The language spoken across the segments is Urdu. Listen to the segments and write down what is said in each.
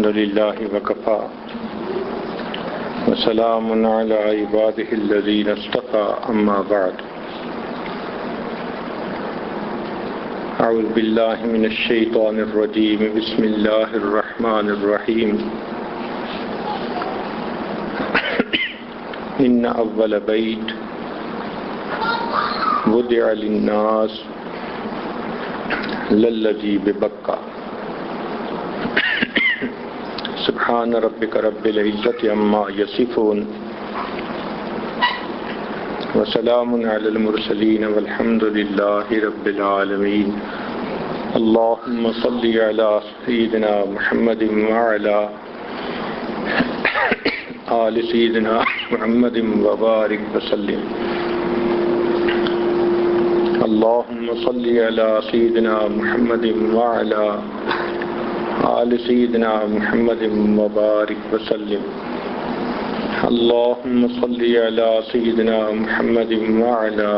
الحمد لله وكفى وسلام على عباده الذين اصطفى أما بعد أعوذ بالله من الشيطان الرجيم بسم الله الرحمن الرحيم إن أول بيت وضع للناس للذي ببكة سبحان ربك رب العزة عما يصفون وسلام على المرسلين والحمد لله رب العالمين اللهم صل على سيدنا محمد وعلى آل سيدنا محمد وبارك وسلم اللهم صل على سيدنا محمد وعلى آل سيدنا محمد وبارك وسلم اللهم صل على سيدنا محمد وعلى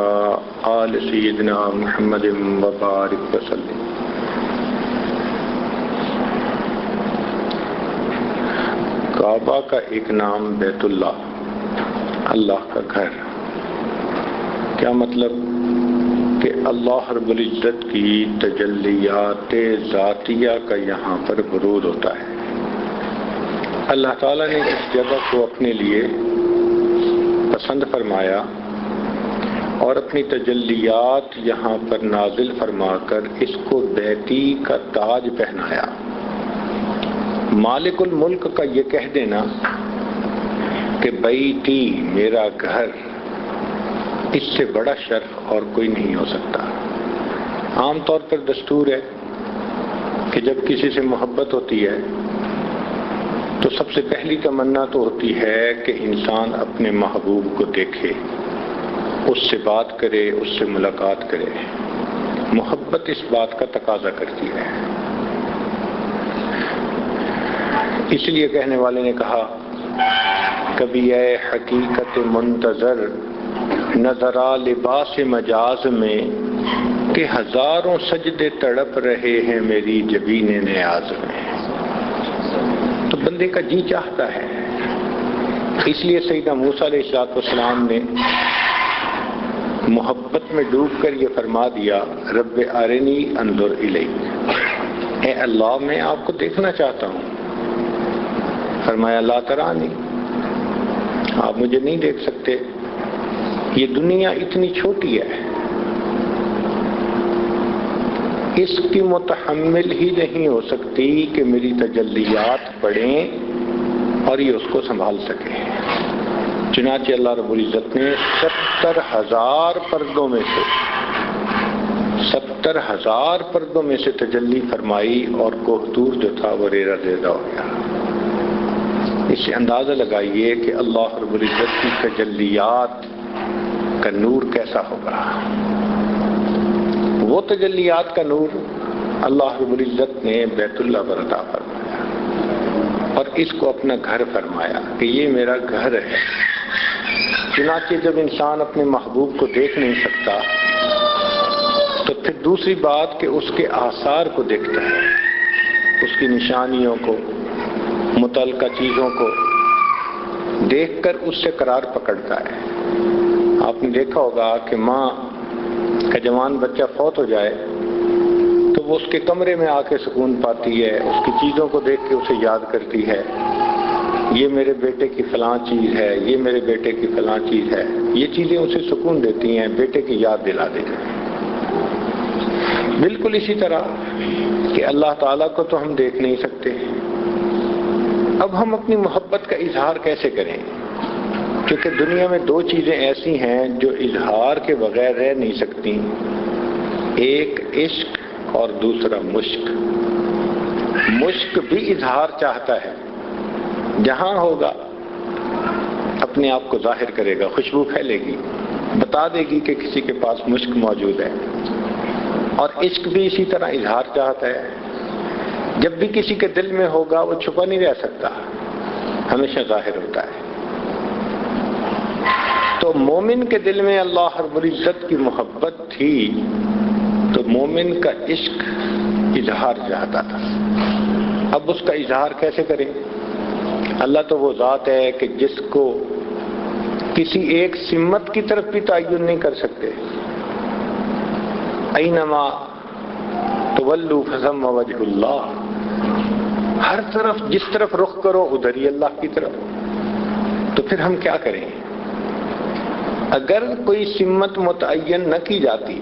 آل سيدنا محمد وبارك وسلم. کعبہ کا ایک نام بیت اللہ، اللہ کا گھر. کیا مطلب؟ کہ اللہ رب العزت کی تجلیات ذاتیہ کا یہاں پر ورود ہوتا ہے. اللہ تعالیٰ نے اس جگہ کو اپنے لیے پسند فرمایا اور اپنی تجلیات یہاں پر نازل فرما کر اس کو بیتی کا تاج پہنایا. مالک الملک کا یہ کہہ دینا کہ بیتی میرا گھر، اس سے بڑا شرف اور کوئی نہیں ہو سکتا. عام طور پر دستور ہے کہ جب کسی سے محبت ہوتی ہے تو سب سے پہلی تمنا تو ہوتی ہے کہ انسان اپنے محبوب کو دیکھے، اس سے بات کرے، اس سے ملاقات کرے. محبت اس بات کا تقاضا کرتی ہے. اس لیے کہنے والے نے کہا کبھی اے حقیقت منتظر نظرا لباس مجاز میں کہ ہزاروں سجدے تڑپ رہے ہیں میری جبین نیاز میں. تو بندے کا جی چاہتا ہے. اس لیے سیدنا موسیٰ علیہ السلام نے محبت میں ڈوب کر یہ فرما دیا رب ارنی انظر الیک، اے اللہ میں آپ کو دیکھنا چاہتا ہوں. فرمایا لا ترانی، آپ مجھے نہیں دیکھ سکتے، یہ دنیا اتنی چھوٹی ہے، اس کی متحمل ہی نہیں ہو سکتی کہ میری تجلیات پڑھیں اور یہ اس کو سنبھال سکے. چنانچہ اللہ رب العزت نے 70,000 پردوں میں سے تجلی فرمائی اور کوہ طور جو تھا وہ ریزہ ریزہ ہو گیا. اس سے اندازہ لگائیے کہ اللہ رب العزت کی تجلیات کا نور کیسا ہوگا. وہ تجلیات کا نور اللہ رب العزت نے بیت اللہ پر عطا فرمایا اور اس کو اپنا گھر فرمایا کہ یہ میرا گھر ہے. چنانچہ جب انسان اپنے محبوب کو دیکھ نہیں سکتا تو پھر دوسری بات کہ اس کے آثار کو دیکھتا ہے، اس کی نشانیوں کو، متعلقہ چیزوں کو دیکھ کر اس سے قرار پکڑتا ہے. آپ نے دیکھا ہوگا کہ ماں کا جوان بچہ فوت ہو جائے تو وہ اس کے کمرے میں آ کے سکون پاتی ہے، اس کی چیزوں کو دیکھ کے اسے یاد کرتی ہے، یہ میرے بیٹے کی فلاں چیز ہے، یہ میرے بیٹے کی فلاں چیز ہے. یہ چیزیں اسے سکون دیتی ہیں، بیٹے کی یاد دلا دیتی ہیں. بالکل اسی طرح کہ اللہ تعالیٰ کو تو ہم دیکھ نہیں سکتے، اب ہم اپنی محبت کا اظہار کیسے کریں؟ کیونکہ دنیا میں دو چیزیں ایسی ہیں جو اظہار کے بغیر رہ نہیں سکتی، ایک عشق اور دوسرا مشق. مشق بھی اظہار چاہتا ہے، جہاں ہوگا اپنے آپ کو ظاہر کرے گا، خوشبو پھیلے گی، بتا دے گی کہ کسی کے پاس مشق موجود ہے. اور عشق بھی اسی طرح اظہار چاہتا ہے. جب بھی کسی کے دل میں ہوگا وہ چھپا نہیں رہ سکتا، ہمیشہ ظاہر ہوتا ہے. تو مومن کے دل میں اللہ رب العزت کی محبت تھی تو مومن کا عشق اظہار چاہتا تھا. اب اس کا اظہار کیسے کریں؟ اللہ تو وہ ذات ہے کہ جس کو کسی ایک سمت کی طرف بھی تعین نہیں کر سکتے. اینما تولوا فثم وجہ اللہ، ہر طرف جس طرف رخ کرو ادھر ہی اللہ کی طرف. تو پھر ہم کیا کریں؟ اگر کوئی سمت متعین نہ کی جاتی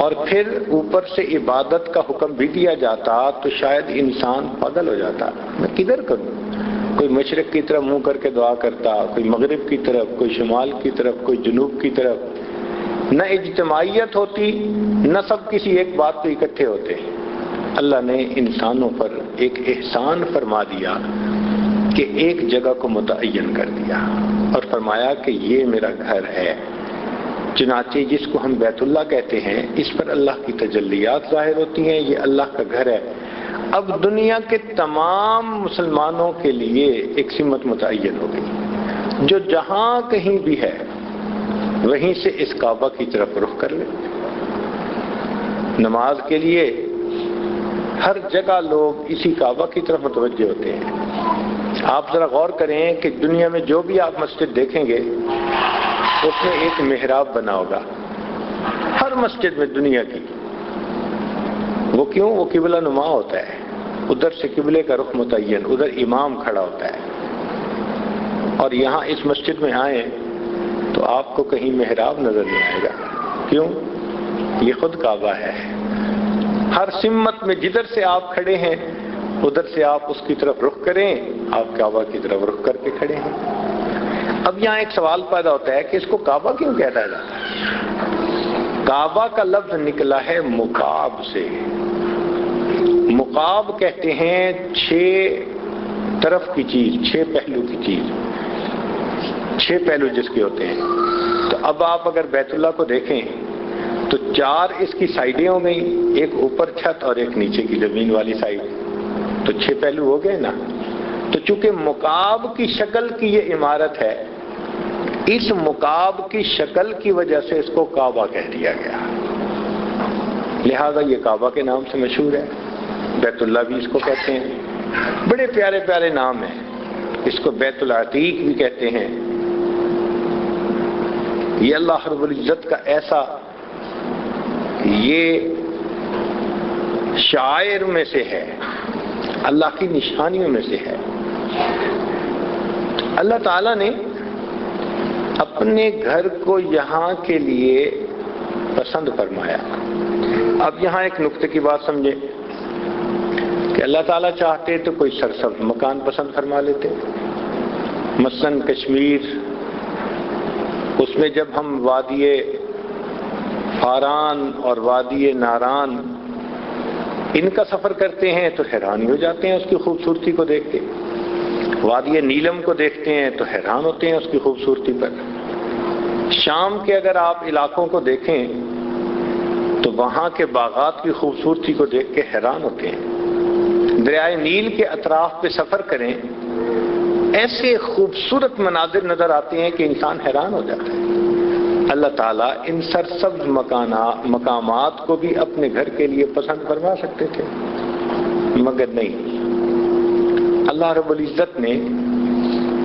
اور پھر اوپر سے عبادت کا حکم بھی دیا جاتا تو شاید انسان پاگل ہو جاتا. میں کدھر کروں؟ کوئی مشرق کی طرف منہ کر کے دعا کرتا، کوئی مغرب کی طرف، کوئی شمال کی طرف، کوئی جنوب کی طرف. نہ اجتماعیت ہوتی، نہ سب کسی ایک بات پہ اکٹھے ہوتے. اللہ نے انسانوں پر ایک احسان فرما دیا کہ ایک جگہ کو متعین کر دیا اور فرمایا کہ یہ میرا گھر ہے. چنانچہ جس کو ہم بیت اللہ کہتے ہیں اس پر اللہ کی تجلیات ظاہر ہوتی ہیں، یہ اللہ کا گھر ہے. اب دنیا کے تمام مسلمانوں کے لیے ایک سمت متعین ہو گئی، جو جہاں کہیں بھی ہے وہیں سے اس کعبہ کی طرف رخ کر لے. نماز کے لیے ہر جگہ لوگ اسی کعبہ کی طرف متوجہ ہوتے ہیں. آپ ذرا غور کریں کہ دنیا میں جو بھی آپ مسجد دیکھیں گے اس میں ایک محراب بنا ہوگا، ہر مسجد میں دنیا کی. وہ کیوں؟ وہ قبلہ نما ہوتا ہے، ادھر سے قبلے کا رخ متعین، ادھر امام کھڑا ہوتا ہے. اور یہاں اس مسجد میں آئیں تو آپ کو کہیں محراب نظر نہیں آئے گا. کیوں؟ یہ خود کعبہ ہے. ہر سمت میں جدھر سے آپ کھڑے ہیں ادھر سے آپ اس کی طرف رخ کریں، آپ کعبہ کی طرف رخ کر کے کھڑے ہیں. اب یہاں ایک سوال پیدا ہوتا ہے کہ اس کو کعبہ کیوں کہتا جاتا ہے؟ کعبہ کا لفظ نکلا ہے مکعب سے. مکعب کہتے ہیں 6 طرف کی چیز، 6 پہلو کی چیز، 6 پہلو جس کے ہوتے ہیں. تو اب آپ اگر بیت اللہ کو دیکھیں تو 4 اس کی سائڈیں ہو گئیں، ایک اوپر چھت اور ایک نیچے کی زمین والی سائڈ، تو 6 پہلو ہو گئے نا. تو چونکہ مکعب کی شکل کی یہ عمارت ہے، اس مکعب کی شکل کی وجہ سے اس کو کعبہ کہہ دیا گیا، لہذا یہ کعبہ کے نام سے مشہور ہے. بیت اللہ بھی اس کو کہتے ہیں، بڑے پیارے پیارے نام ہیں. اس کو بیت العتیق بھی کہتے ہیں. یہ اللہ رب العزت کا ایسا یہ شاعر میں سے ہے، اللہ کی نشانیوں میں سے ہے. اللہ تعالیٰ نے اپنے گھر کو یہاں کے لیے پسند فرمایا. اب یہاں ایک نقطے کی بات سمجھیں کہ اللہ تعالیٰ چاہتے تو کوئی سرسبز مکان پسند فرما لیتے. مثلاً کشمیر، اس میں جب ہم وادی فاران اور وادی ناران ان کا سفر کرتے ہیں تو حیران ہو جاتے ہیں اس کی خوبصورتی کو دیکھ کے. وادی نیلم کو دیکھتے ہیں تو حیران ہوتے ہیں اس کی خوبصورتی پر. شام کے اگر آپ علاقوں کو دیکھیں تو وہاں کے باغات کی خوبصورتی کو دیکھ کے حیران ہوتے ہیں. دریائے نیل کے اطراف پہ سفر کریں، ایسے خوبصورت مناظر نظر آتے ہیں کہ انسان حیران ہو جاتا ہے. اللہ تعالیٰ ان سرسبز مقامات کو بھی اپنے گھر کے لیے پسند فرما سکتے تھے، مگر نہیں. اللہ رب العزت نے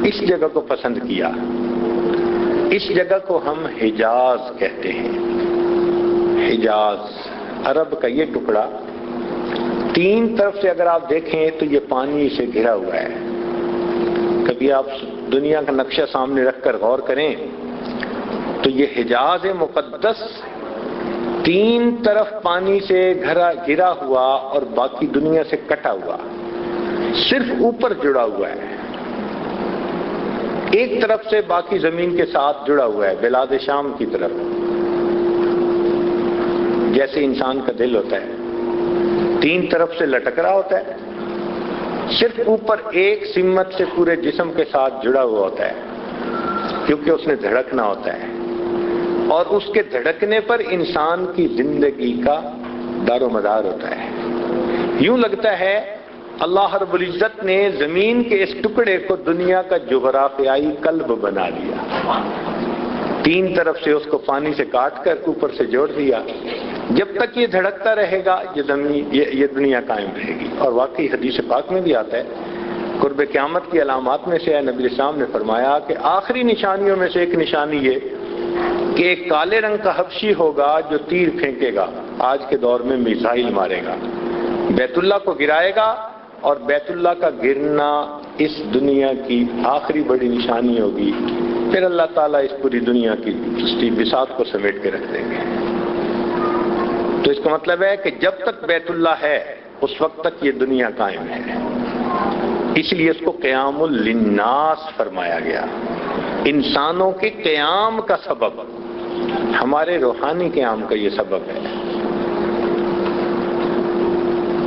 اس جگہ کو پسند کیا. اس جگہ کو ہم حجاز کہتے ہیں. حجاز عرب کا یہ ٹکڑا 3 طرف سے اگر آپ دیکھیں تو یہ پانی سے گھرا ہوا ہے. کبھی آپ دنیا کا نقشہ سامنے رکھ کر غور کریں تو یہ حجاز مقدس 3 طرف پانی سے گھرا ہوا اور باقی دنیا سے کٹا ہوا، صرف اوپر جڑا ہوا ہے. ایک طرف سے باقی زمین کے ساتھ جڑا ہوا ہے، بلاد شام کی طرف، جیسے انسان کا دل ہوتا ہے 3 طرف سے لٹک رہا ہوتا ہے، صرف اوپر ایک سمت سے پورے جسم کے ساتھ جڑا ہوا ہوتا ہے، کیونکہ اس نے دھڑکنا ہوتا ہے اور اس کے دھڑکنے پر انسان کی زندگی کا دار و مدار ہوتا ہے. یوں لگتا ہے اللہ رب العزت نے زمین کے اس ٹکڑے کو دنیا کا جغرافیائی قلب بنا لیا. 3 طرف سے اس کو پانی سے کاٹ کر اوپر سے جوڑ دیا جب تک یہ دھڑکتا رہے گا یہ دنیا قائم رہے گی. اور واقعی حدیث پاک میں بھی آتا ہے، قرب قیامت کی علامات میں سے ہے، نبی اسلام نے فرمایا کہ آخری نشانیوں میں سے ایک نشانی یہ کہ ایک کالے رنگ کا حبشی ہوگا جو تیر پھینکے گا، آج کے دور میں میزائل مارے گا، بیت اللہ کو گرائے گا، اور بیت اللہ کا گرنا اس دنیا کی آخری بڑی نشانی ہوگی. پھر اللہ تعالیٰ اس پوری دنیا کی بساط کو سمیٹ کے رکھ دیں گے. تو اس کا مطلب ہے کہ جب تک بیت اللہ ہے اس وقت تک یہ دنیا قائم ہے. اس لیے اس کو قیام للناس فرمایا گیا، انسانوں کے قیام کا سبب، ہمارے روحانی قیام کا یہ سبب ہے.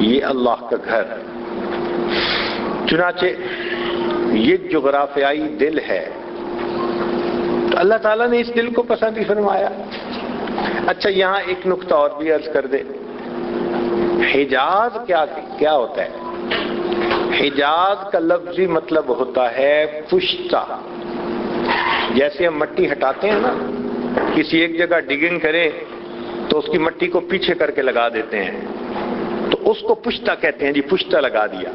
یہ اللہ کا گھر. چنانچہ یہ جغرافیائی دل ہے، تو اللہ تعالیٰ نے اس دل کو پسند ہی فرمایا. اچھا یہاں ایک نقطہ اور بھی عرض کر دے، حجاز کیا ہوتا ہے؟ حجاز کا لفظی مطلب ہوتا ہے پشتہ. جیسے ہم مٹی ہٹاتے ہیں نا، کسی ایک جگہ ڈگنگ کریں تو اس کی مٹی کو پیچھے کر کے لگا دیتے ہیں، تو اس کو پشتہ کہتے ہیں. جی پشتہ لگا دیا.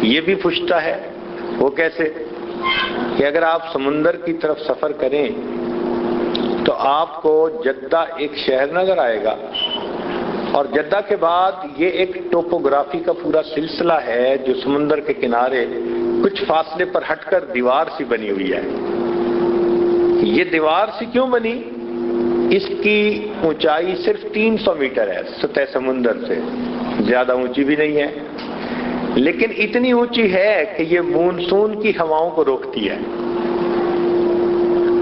یہ بھی پشتہ ہے. وہ کیسے کہ اگر آپ سمندر کی طرف سفر کریں تو آپ کو جدہ ایک شہر نظر آئے گا، اور جدہ کے بعد یہ ایک ٹوپوگرافی کا پورا سلسلہ ہے جو سمندر کے کنارے کچھ فاصلے پر ہٹ کر دیوار سی بنی ہوئی ہے. یہ دیوار سی کیوں بنی؟ اس کی اونچائی صرف 300 میٹر ہے سطح سمندر سے، زیادہ اونچی بھی نہیں ہے، لیکن اتنی اونچی ہے کہ یہ مونسون کی ہواؤں کو روکتی ہے.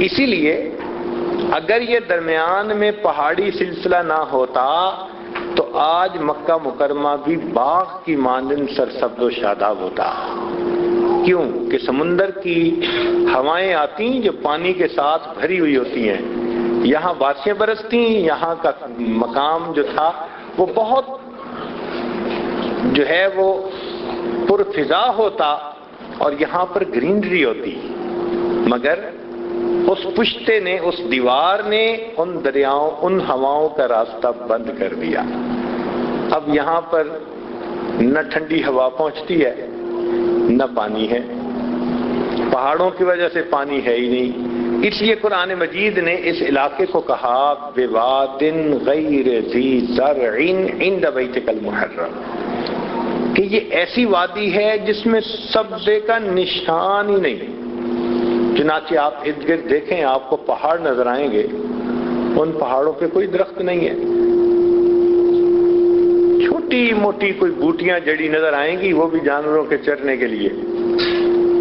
اسی لیے اگر یہ درمیان میں پہاڑی سلسلہ نہ ہوتا تو آج مکہ مکرمہ بھی باغ کی مانند سرسبز و شاداب ہوتا. کیوں کہ سمندر کی ہوائیں آتی جو پانی کے ساتھ بھری ہوئی ہوتی ہیں، یہاں بارشیں برستی، یہاں کا مقام جو تھا وہ بہت جو ہے وہ پرفضا ہوتا اور یہاں پر گرینری ہوتی. مگر اس پشتے نے، اس دیوار نے ان دریاؤں، ان ہواؤں کا راستہ بند کر دیا. اب یہاں پر نہ ٹھنڈی ہوا پہنچتی ہے نہ پانی ہے، پہاڑوں کی وجہ سے پانی ہے ہی نہیں. اس لیے قرآن مجید نے اس علاقے کو کہا بواد غیر ذی زرع عند بیتک المحرم، کہ یہ ایسی وادی ہے جس میں سبزے کا نشان ہی نہیں. چنانچہ آپ ارد گرد دیکھیں آپ کو پہاڑ نظر آئیں گے، ان پہاڑوں پہ کوئی درخت نہیں ہے، چھوٹی موٹی کوئی بوٹیاں جڑی نظر آئیں گی، وہ بھی جانوروں کے چرنے کے لیے،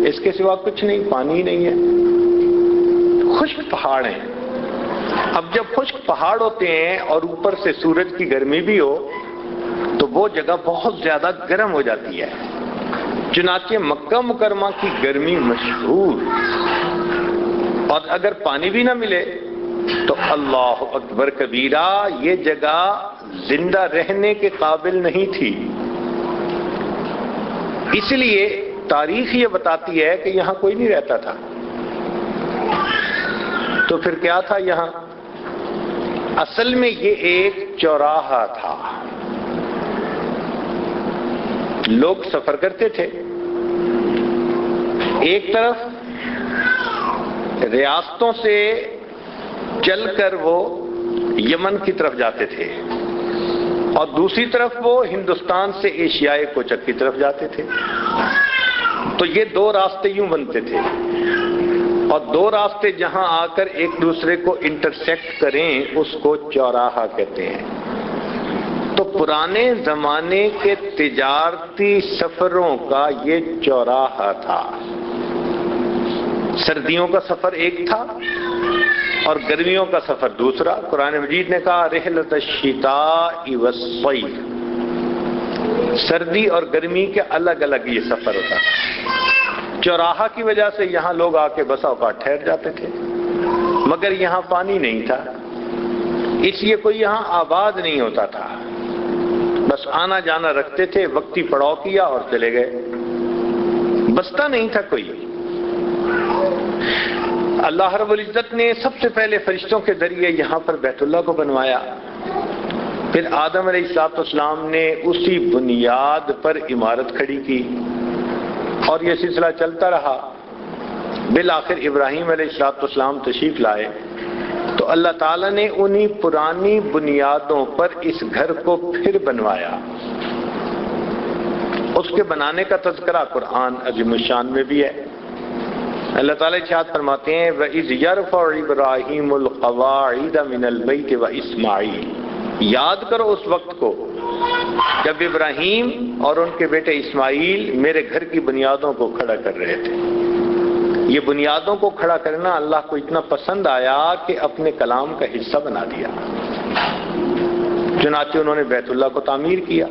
اس کے سوا کچھ نہیں، پانی ہی نہیں ہے. خشک پہاڑ ہیں. اب جب خشک پہاڑ ہوتے ہیں اور اوپر سے سورج کی گرمی بھی ہو تو وہ جگہ بہت زیادہ گرم ہو جاتی ہے. چنانچہ مکہ مکرمہ کی گرمی مشہور، اور اگر پانی بھی نہ ملے تو اللہ اکبر کبیرہ، یہ جگہ زندہ رہنے کے قابل نہیں تھی. اس لیے تاریخ یہ بتاتی ہے کہ یہاں کوئی نہیں رہتا تھا. تو پھر کیا تھا یہاں؟ اصل میں یہ ایک چوراہا تھا. لوگ سفر کرتے تھے، ایک طرف ریاستوں سے چل کر وہ یمن کی طرف جاتے تھے، اور دوسری طرف وہ ہندوستان سے ایشیائے کوچک کی طرف جاتے تھے. تو یہ دو راستے یوں بنتے تھے، اور دو راستے جہاں آ کر ایک دوسرے کو انٹرسیکٹ کریں اس کو چوراہا کہتے ہیں. تو پرانے زمانے کے تجارتی سفروں کا یہ چوراہا تھا. سردیوں کا سفر ایک تھا اور گرمیوں کا سفر دوسرا. قرآن مجید نے کہا رحلۃ الشتاء والصیف، سردی اور گرمی کے الگ الگ یہ سفر ہوتا تھا. چوراہا کی وجہ سے یہاں لوگ آ کے بسا اوقات ٹھہر جاتے تھے، مگر یہاں پانی نہیں تھا، اس لیے کوئی یہاں آباد نہیں ہوتا تھا. بس آنا جانا رکھتے تھے، وقتی پڑاؤ کیا اور چلے گئے، بستا نہیں تھا کوئی. اللہ رب العزت نے سب سے پہلے فرشتوں کے ذریعے یہاں پر بیت اللہ کو بنوایا. پھر آدم علیہ السلام نے اسی بنیاد پر عمارت کھڑی کی اور یہ سلسلہ چلتا رہا۔ بالآخر ابراہیم علیہ السلام تشریف لائے تو اللہ تعالیٰ نے انہی پرانی بنیادوں پر اس گھر کو پھر بنوایا۔ اس کے بنانے کا تذکرہ قرآن عظیم الشان میں بھی ہے۔ اللہ تعالیٰ ارشاد فرماتے ہیں وَإِذْ يَرْفَعُ إِبْرَاهِيمُ الْقَوَاعِدَ مِنَ الْبَيْتِ وَإِسْمَاعِيلُ، یاد کرو اس وقت کو جب ابراہیم اور ان کے بیٹے اسماعیل میرے گھر کی بنیادوں کو کھڑا کر رہے تھے۔ یہ بنیادوں کو کھڑا کرنا اللہ کو اتنا پسند آیا کہ اپنے کلام کا حصہ بنا دیا۔ چنانچہ انہوں نے بیت اللہ کو تعمیر کیا۔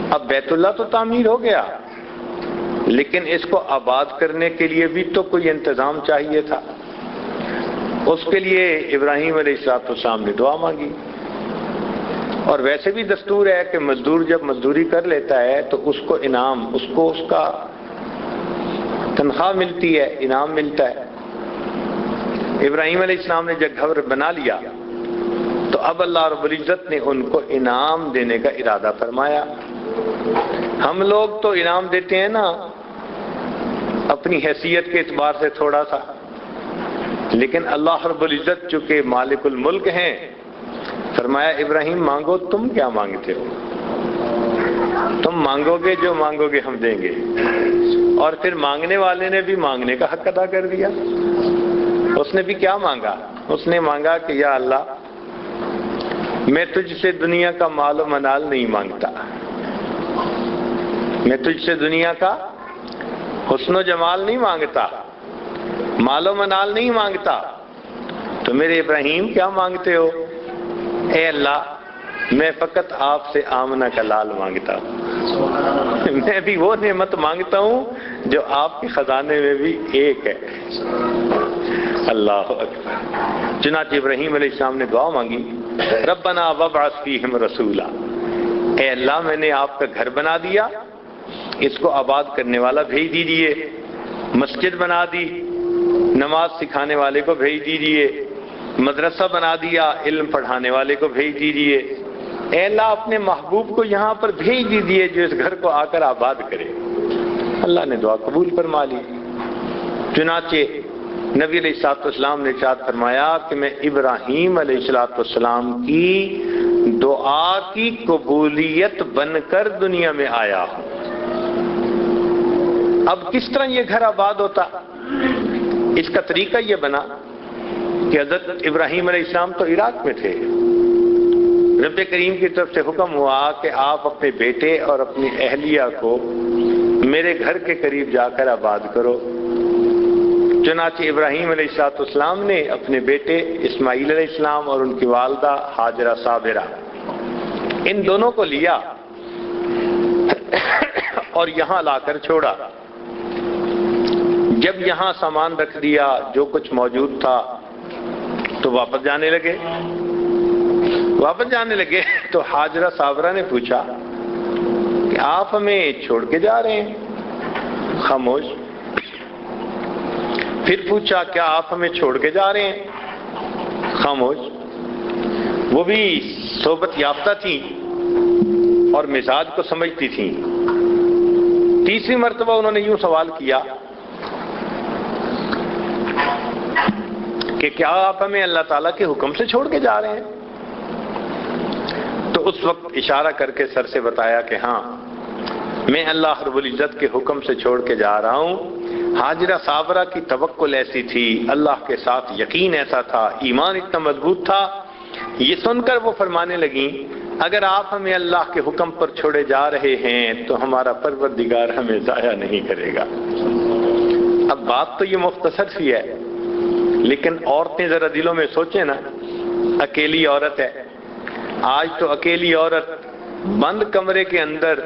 اب بیت اللہ تو تعمیر ہو گیا، لیکن اس کو آباد کرنے کے لیے بھی تو کوئی انتظام چاہیے تھا۔ اس کے لیے ابراہیم علیہ السلام نے دعا مانگی، اور ویسے بھی دستور ہے کہ مزدور جب مزدوری کر لیتا ہے تو اس کو انعام، اس کو اس کا تنخواہ ملتی ہے، انعام ملتا ہے۔ ابراہیم علیہ السلام نے جب گھر بنا لیا تو اب اللہ رب العزت نے ان کو انعام دینے کا ارادہ فرمایا۔ ہم لوگ تو انعام دیتے ہیں نا اپنی حیثیت کے اعتبار سے تھوڑا سا، لیکن اللہ رب العزت چونکہ مالک الملک ہیں، فرمایا ابراہیم مانگو، تم کیا مانگتے ہو؟ تم مانگو گے، جو مانگو گے ہم دیں گے۔ اور پھر مانگنے والے نے بھی مانگنے کا حق ادا کر دیا۔ اس نے بھی کیا مانگا؟ اس نے مانگا کہ یا اللہ میں تجھ سے دنیا کا مال و منال نہیں مانگتا، میں تجھ سے دنیا کا حسن و جمال نہیں مانگتا، مال و منال نہیں مانگتا، تو میرے ابراہیم کیا مانگتے ہو؟ اے اللہ میں فقط آپ سے آمنہ کا لال مانگتا ہوں، میں بھی وہ نعمت مانگتا ہوں جو آپ کے خزانے میں بھی ایک ہے۔ اللہ اکبر۔ چنانچہ ابراہیم علیہ السلام نے دعا مانگی، ربنا وابعث فیہم رسولا، اے اللہ میں نے آپ کا گھر بنا دیا، اس کو آباد کرنے والا بھیج دیجیے، مسجد بنا دی، نماز سکھانے والے کو بھیج دیجیے، مدرسہ بنا دیا، علم پڑھانے والے کو بھیج دیجیے۔ اے اللہ اپنے محبوب کو یہاں پر بھیج دیجیے جو اس گھر کو آ کر آباد کرے۔ اللہ نے دعا قبول فرما لی۔ چنانچہ نبی علیہ السلام نے ارشاد فرمایا کہ میں ابراہیم علیہ السلام کی دعا کی قبولیت بن کر دنیا میں آیا ہوں۔ اب کس طرح یہ گھر آباد ہوتا؟ اس کا طریقہ یہ بنا کہ حضرت ابراہیم علیہ السلام تو عراق میں تھے، رب کریم کی طرف سے حکم ہوا کہ آپ اپنے بیٹے اور اپنی اہلیہ کو میرے گھر کے قریب جا کر آباد کرو۔ چنانچہ ابراہیم علیہ السلام نے اپنے بیٹے اسماعیل علیہ السلام اور ان کی والدہ ہاجرہ صابرہ ان دونوں کو لیا اور یہاں لا کر چھوڑا۔ جب یہاں سامان رکھ دیا جو کچھ موجود تھا تو واپس جانے لگے تو ہاجرہ صابرہ نے پوچھا کہ آپ ہمیں چھوڑ کے جا رہے ہیں؟ خاموش۔ پھر پوچھا کیا آپ ہمیں چھوڑ کے جا رہے ہیں؟ خاموش۔ وہ بھی صحبت یافتہ تھیں اور مزاج کو سمجھتی تھیں۔ تیسری مرتبہ انہوں نے یوں سوال کیا کہ کیا آپ ہمیں اللہ تعالیٰ کے حکم سے چھوڑ کے جا رہے ہیں؟ تو اس وقت اشارہ کر کے سر سے بتایا کہ ہاں میں اللہ رب العزت کے حکم سے چھوڑ کے جا رہا ہوں۔ ہاجرہ صابرہ کی توکل ایسی تھی، اللہ کے ساتھ یقین ایسا تھا، ایمان اتنا مضبوط تھا، یہ سن کر وہ فرمانے لگیں اگر آپ ہمیں اللہ کے حکم پر چھوڑے جا رہے ہیں تو ہمارا پروردگار ہمیں ضائع نہیں کرے گا۔ اب بات تو یہ مختصر سی ہے، لیکن عورتیں ذرا دلوں میں سوچیں نا، اکیلی عورت ہے، آج تو اکیلی عورت بند کمرے کے اندر،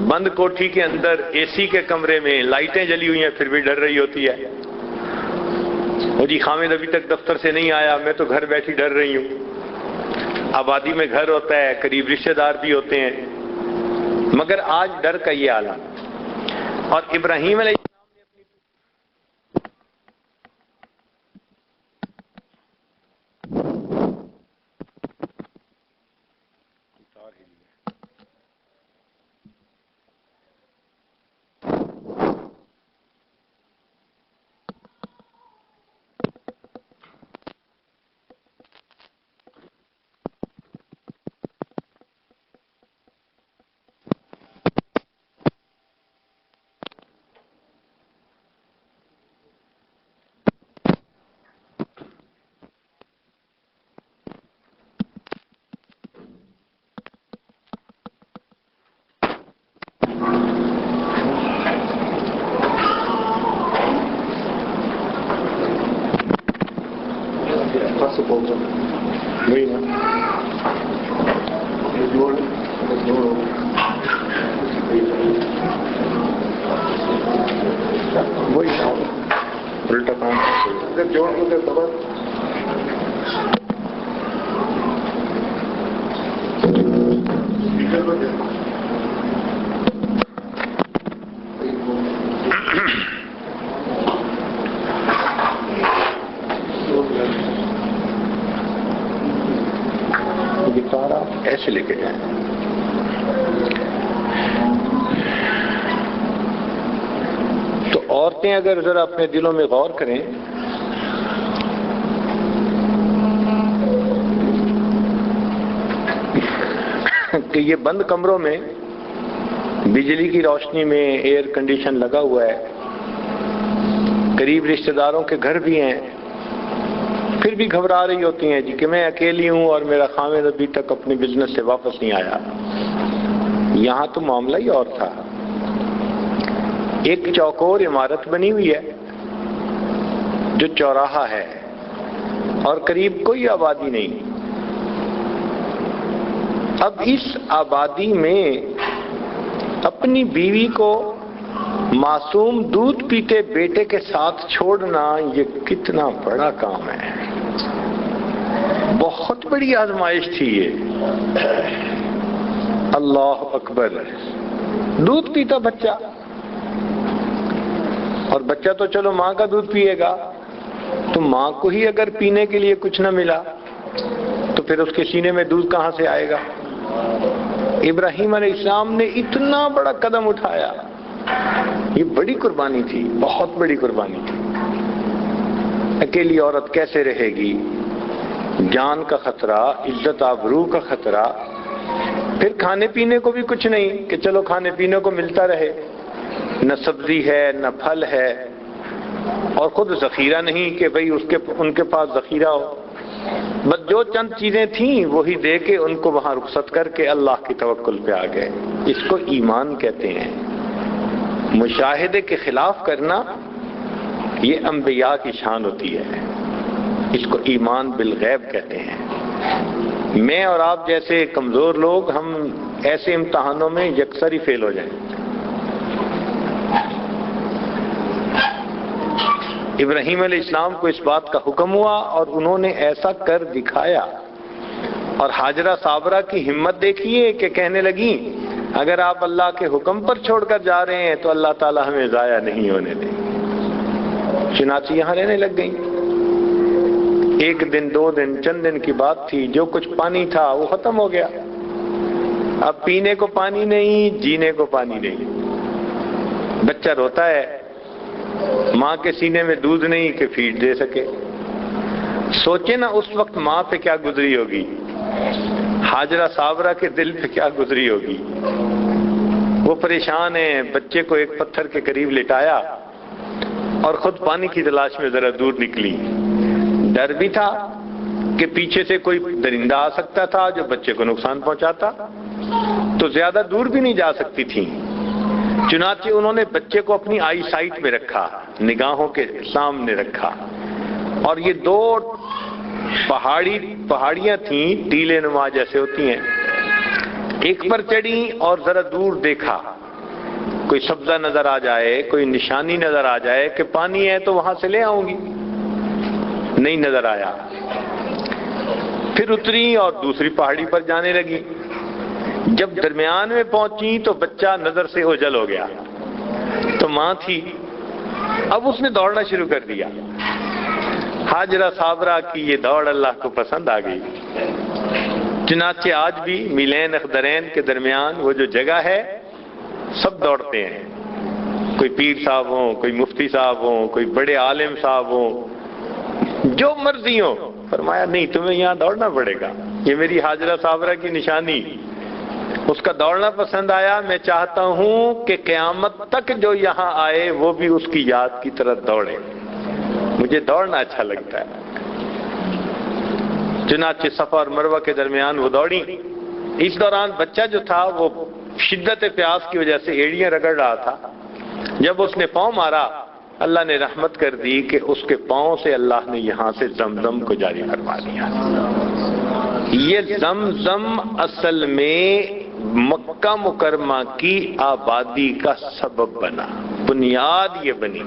بند کوٹھی کے اندر، اے سی کے کمرے میں لائٹیں جلی ہوئی ہیں پھر بھی ڈر رہی ہوتی ہے۔ وہ جی حامد ابھی تک دفتر سے نہیں آیا، میں تو گھر بیٹھی ڈر رہی ہوں۔ آبادی میں گھر ہوتا ہے، قریب رشتہ دار بھی ہوتے ہیں، مگر آج ڈر کا یہ عالم۔ اور ابراہیم علیہ سے بول رہا وہی نا وہی الٹا کام جوڑ کو دبا ایسے لے کے جائیں. تو عورتیں اگر ذرا اپنے دلوں میں غور کریں کہ یہ بند کمروں میں بجلی کی روشنی میں ایئر کنڈیشن لگا ہوا ہے، قریب رشتہ داروں کے گھر بھی ہیں، پھر بھی گھبرا رہی ہوتی ہیں جی کہ میں اکیلی ہوں اور میرا خاوند ابھی تک اپنے بزنس سے واپس نہیں آیا. یہاں تو معاملہ ہی اور تھا. ایک چوکور عمارت بنی ہوئی ہے جو چوراہا ہے اور قریب کوئی آبادی نہیں. اب اس آبادی میں اپنی بیوی کو معصوم دودھ پیتے بیٹے کے ساتھ چھوڑنا یہ کتنا بڑا کام ہے. بہت بڑی آزمائش تھی یہ. اللہ اکبر. دودھ پیتا بچہ، اور بچہ تو چلو ماں کا دودھ پیے گا، تو ماں کو ہی اگر پینے کے لیے کچھ نہ ملا تو پھر اس کے سینے میں دودھ کہاں سے آئے گا؟ ابراہیم علیہ السلام نے اتنا بڑا قدم اٹھایا. یہ بڑی قربانی تھی، بہت بڑی قربانی تھی. اکیلی عورت کیسے رہے گی؟ جان کا خطرہ، عزت آبرو کا خطرہ، پھر کھانے پینے کو بھی کچھ نہیں کہ چلو کھانے پینے کو ملتا رہے. نہ سبزی ہے نہ پھل ہے، اور خود ذخیرہ نہیں کہ بھئی ان کے پاس ذخیرہ ہو. بس جو چند چیزیں تھیں وہی دے کے ان کو وہاں رخصت کر کے اللہ کی توکل پہ آ گئے. اس کو ایمان کہتے ہیں. مشاہدے کے خلاف کرنا یہ انبیاء کی شان ہوتی ہے. اس کو ایمان بالغیب کہتے ہیں. میں اور آپ جیسے کمزور لوگ ہم ایسے امتحانوں میں یکسر ہی فیل ہو جائیں. ابراہیم علیہ السلام کو اس بات کا حکم ہوا اور انہوں نے ایسا کر دکھایا. اور حاجرہ صابرہ کی ہمت دیکھیے کہ کہنے لگی اگر آپ اللہ کے حکم پر چھوڑ کر جا رہے ہیں تو اللہ تعالی ہمیں ضائع نہیں ہونے دیں. چنانچہ یہاں رہنے لگ گئیں. ایک دن، 2 دن، چند دن کی بات تھی. جو کچھ پانی تھا وہ ختم ہو گیا. اب پینے کو پانی نہیں، جینے کو پانی نہیں. بچہ روتا ہے، ماں کے سینے میں دودھ نہیں کہ فیڈ دے سکے. سوچے نا اس وقت ماں پہ کیا گزری ہوگی، حاجرہ صابرہ کے دل پہ کیا گزری ہوگی. وہ پریشان ہیں. بچے کو ایک پتھر کے قریب لٹایا اور خود پانی کی تلاش میں ذرا دور نکلی. ڈر بھی تھا کہ پیچھے سے کوئی درندہ آ سکتا تھا جو بچے کو نقصان پہنچاتا، تو زیادہ دور بھی نہیں جا سکتی تھیں. چنانچہ انہوں نے بچے کو اپنی آئی سائٹ میں رکھا، نگاہوں کے سامنے رکھا. اور یہ 2 پہاڑیاں تھیں، ٹیلے نما جیسے ہوتی ہیں. ایک پر چڑھی اور ذرا دور دیکھا، کوئی سبزہ نظر آ جائے، کوئی نشانی نظر آ جائے کہ پانی ہے تو وہاں سے لے آؤں گی. نہیں نظر آیا. پھر اتری اور دوسری پہاڑی پر جانے لگی. جب درمیان میں پہنچی تو بچہ نظر سے اوجھل ہو گیا. تو ماں تھی، اب اس نے دوڑنا شروع کر دیا. حاجرہ صابرہ کی یہ دوڑ اللہ کو پسند آ گئی. چنانچہ آج بھی میلین اخدرین کے درمیان وہ جو جگہ ہے سب دوڑتے ہیں. کوئی پیر صاحب ہوں، کوئی مفتی صاحب ہوں، کوئی بڑے عالم صاحب ہوں، جو مرضی ہو. فرمایا نہیں تمہیں یہاں دوڑنا پڑے گا. یہ میری حاجرہ صابرہ کی نشانی. اس کا دوڑنا پسند آیا. میں چاہتا ہوں کہ قیامت تک جو یہاں آئے وہ بھی اس کی یاد کی طرح دوڑے. مجھے دوڑنا اچھا لگتا ہے. چنانچہ صفا اور مروہ کے درمیان وہ دوڑی. اس دوران بچہ جو تھا وہ شدت پیاس کی وجہ سے ایڑیاں رگڑ رہا تھا. جب اس نے پاؤں مارا اللہ نے رحمت کر دی کہ اس کے پاؤں سے اللہ نے یہاں سے زمزم کو جاری فرما دیا۔ یہ زمزم اصل میں مکہ مکرمہ کی آبادی کا سبب بنا، بنیاد یہ بنی۔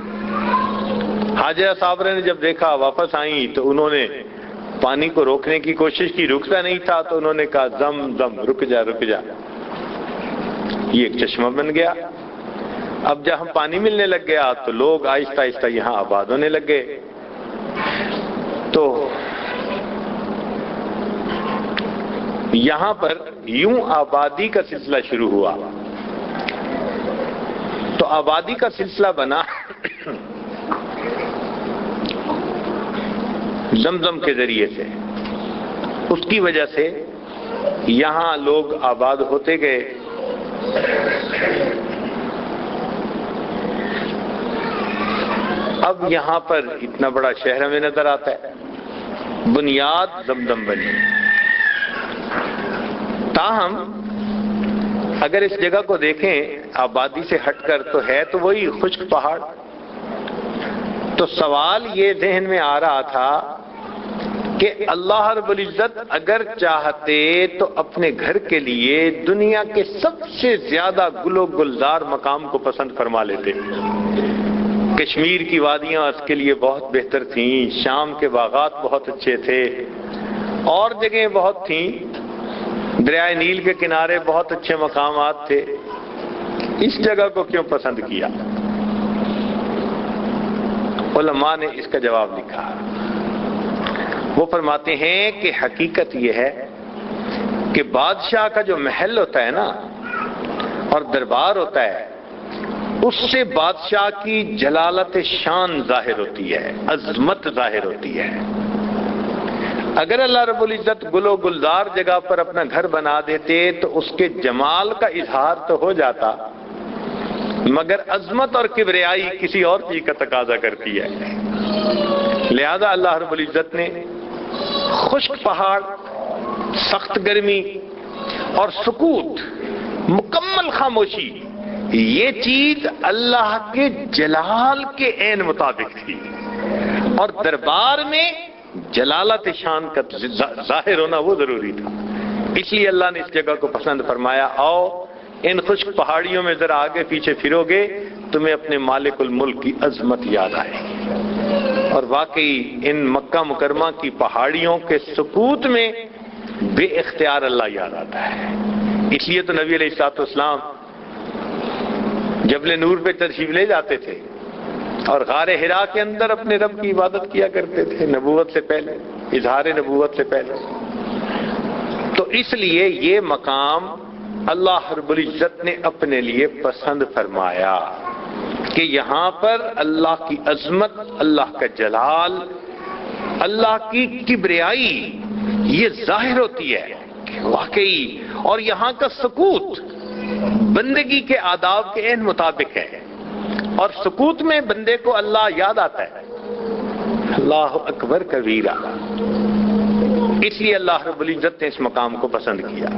حاجرہ صابرہ نے جب دیکھا واپس آئیں تو انہوں نے پانی کو روکنے کی کوشش کی، رکتا نہیں تھا، تو انہوں نے کہا زمزم رک جا رک جا، یہ ایک چشمہ بن گیا۔ اب جب ہم پانی ملنے لگ گیا تو لوگ آہستہ آہستہ یہاں آباد ہونے لگ گئے۔ تو یہاں پر یوں آبادی کا سلسلہ شروع ہوا۔ تو آبادی کا سلسلہ بنا زمزم کے ذریعے سے، اس کی وجہ سے یہاں لوگ آباد ہوتے گئے۔ اب یہاں پر اتنا بڑا شہر ہمیں نظر آتا ہے، بنیاد زمزم بنی۔ تاہم اگر اس جگہ کو دیکھیں آبادی سے ہٹ کر تو ہے تو وہی خشک پہاڑ۔ تو سوال یہ ذہن میں آ رہا تھا کہ اللہ رب العزت اگر چاہتے تو اپنے گھر کے لیے دنیا کے سب سے زیادہ گل و گلزار مقام کو پسند فرما لیتے۔ کشمیر کی وادیاں اس کے لیے بہت بہتر تھیں، شام کے باغات بہت اچھے تھے، اور جگہیں بہت تھیں، دریائے نیل کے کنارے بہت اچھے مقامات تھے، اس جگہ کو کیوں پسند کیا؟ علماء نے اس کا جواب لکھا۔ وہ فرماتے ہیں کہ حقیقت یہ ہے کہ بادشاہ کا جو محل ہوتا ہے نا اور دربار ہوتا ہے، اس سے بادشاہ کی جلالت شان ظاہر ہوتی ہے، عظمت ظاہر ہوتی ہے۔ اگر اللہ رب العزت گل و گلزار جگہ پر اپنا گھر بنا دیتے تو اس کے جمال کا اظہار تو ہو جاتا، مگر عظمت اور کبریائی کسی اور چیز کا تقاضا کرتی ہے۔ لہذا اللہ رب العزت نے خشک پہاڑ، سخت گرمی اور سکوت، مکمل خاموشی، یہ چیز اللہ کے جلال کے عین مطابق تھی، اور دربار میں جلالت شان کا ظاہر ہونا وہ ضروری تھا۔ اس لیے اللہ نے اس جگہ کو پسند فرمایا۔ آؤ ان خشک پہاڑیوں میں ذرا آگے پیچھے پھرو گے تمہیں اپنے مالک الملک کی عظمت یاد آئے گی۔ اور واقعی ان مکہ مکرمہ کی پہاڑیوں کے سکوت میں بے اختیار اللہ یاد آتا ہے۔ اس لیے تو نبی علیہ الصلوۃ والسلام جبل نور پہ تشریف لے جاتے تھے اور غار حرا کے اندر اپنے رب کی عبادت کیا کرتے تھے نبوت سے پہلے، اظہار نبوت سے پہلے۔ تو اس لیے یہ مقام اللہ رب العزت نے اپنے لیے پسند فرمایا کہ یہاں پر اللہ کی عظمت، اللہ کا جلال، اللہ کی کبریائی یہ ظاہر ہوتی ہے کہ واقعی، اور یہاں کا سکوت بندگی کے آداب کے عین مطابق ہے، اور سکوت میں بندے کو اللہ یاد آتا ہے، اللہ اکبر کبیرہ۔ اس لیے اللہ رب العزت نے اس مقام کو پسند کیا۔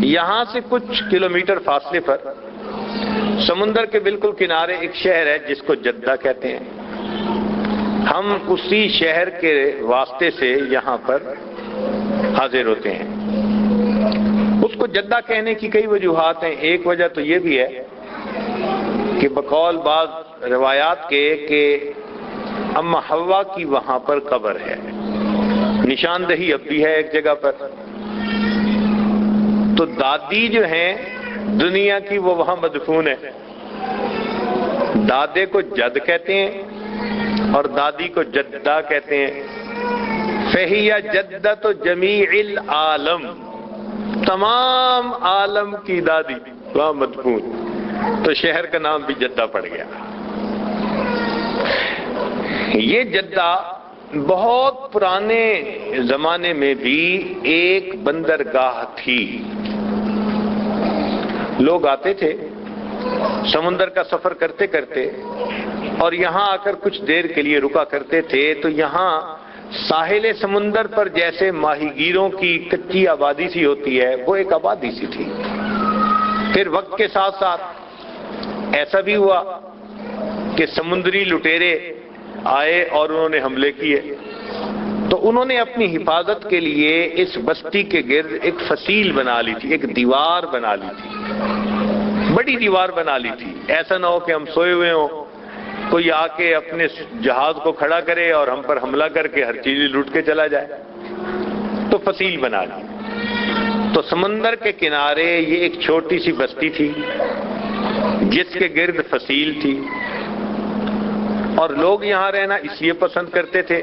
یہاں سے کچھ کلومیٹر فاصلے پر سمندر کے بالکل کنارے ایک شہر ہے جس کو جدہ کہتے ہیں۔ ہم اسی شہر کے واسطے سے یہاں پر حاضر ہوتے ہیں۔ اس کو جدہ کہنے کی کئی وجوہات ہیں۔ ایک وجہ تو یہ بھی ہے کہ بقول بعض روایات کے کہ اما حوا کی وہاں پر قبر ہے، نشاندہی اب بھی ہے ایک جگہ پر۔ تو دادی جو ہیں دنیا کی وہ وہاں مدفون ہے۔ دادے کو جد کہتے ہیں اور دادی کو جدہ کہتے ہیں۔ فہیہ جدۃ جمیع العالم، تمام عالم کی دادی وہاں مدفون، تو شہر کا نام بھی جدہ پڑ گیا۔ یہ جدہ بہت پرانے زمانے میں بھی ایک بندرگاہ تھی۔ لوگ آتے تھے سمندر کا سفر کرتے کرتے اور یہاں آ کر کچھ دیر کے لیے رکا کرتے تھے، تو یہاں ساحل سمندر پر جیسے ماہی گیروں کی کچی آبادی سی ہوتی ہے، وہ ایک آبادی سی تھی۔ پھر وقت کے ساتھ ساتھ ایسا بھی ہوا کہ سمندری لٹیرے آئے اور انہوں نے حملے کیے، تو انہوں نے اپنی حفاظت کے لیے اس بستی کے گرد ایک فصیل بنا لی تھی، ایک دیوار بنا لی تھی، بڑی دیوار بنا لی تھی، ایسا نہ ہو کہ ہم سوئے ہوئے ہوں، کوئی آ کے اپنے جہاز کو کھڑا کرے اور ہم پر حملہ کر کے ہر چیز لوٹ کے چلا جائے، تو فصیل بنا لی۔ تو سمندر کے کنارے یہ ایک چھوٹی سی بستی تھی جس کے گرد فصیل تھی، اور لوگ یہاں رہنا اس لیے پسند کرتے تھے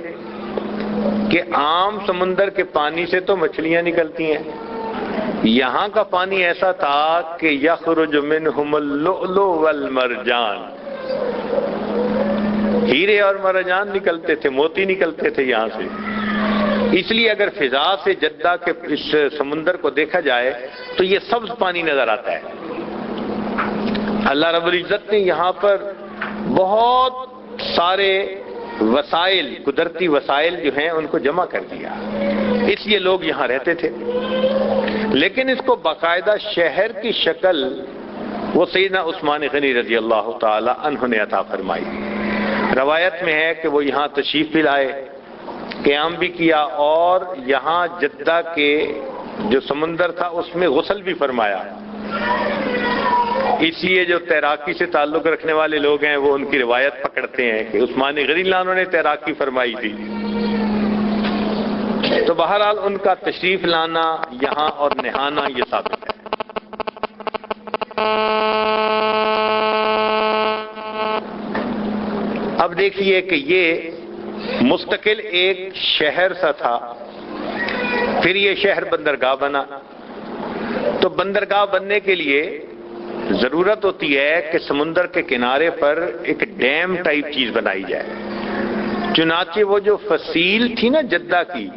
کہ عام سمندر کے پانی سے تو مچھلیاں نکلتی ہیں، یہاں کا پانی ایسا تھا کہ یخرج منہم اللؤلؤ والمرجان، ہیرے اور مرجان نکلتے تھے، موتی نکلتے تھے یہاں سے۔ اس لیے اگر فضا سے جدہ کے اس سمندر کو دیکھا جائے تو یہ سبز پانی نظر آتا ہے۔ اللہ رب العزت نے یہاں پر بہت سارے وسائل، قدرتی وسائل جو ہیں ان کو جمع کر دیا، اس لیے لوگ یہاں رہتے تھے۔ لیکن اس کو باقاعدہ شہر کی شکل وہ سیدنا عثمان غنی رضی اللہ تعالی عنہ نے عطا فرمائی۔ روایت میں ہے کہ وہ یہاں تشریف بھی لائے، قیام بھی کیا، اور یہاں جدہ کے جو سمندر تھا اس میں غسل بھی فرمایا۔ اس لیے جو تیراکی سے تعلق رکھنے والے لوگ ہیں وہ ان کی روایت پکڑتے ہیں کہ عثمان غنی اللہ عنہ نے تیراکی فرمائی تھی۔ تو بہرحال ان کا تشریف لانا یہاں اور نہانا یہ ثابت ہے۔ اب دیکھیے کہ یہ مستقل ایک شہر سا تھا، پھر یہ شہر بندرگاہ بنا۔ تو بندرگاہ بننے کے لیے ضرورت ہوتی ہے کہ سمندر کے کنارے پر ایک ڈیم ٹائپ چیز بنائی جائے۔ چنانچہ وہ جو فصیل تھی نا جدہ کی،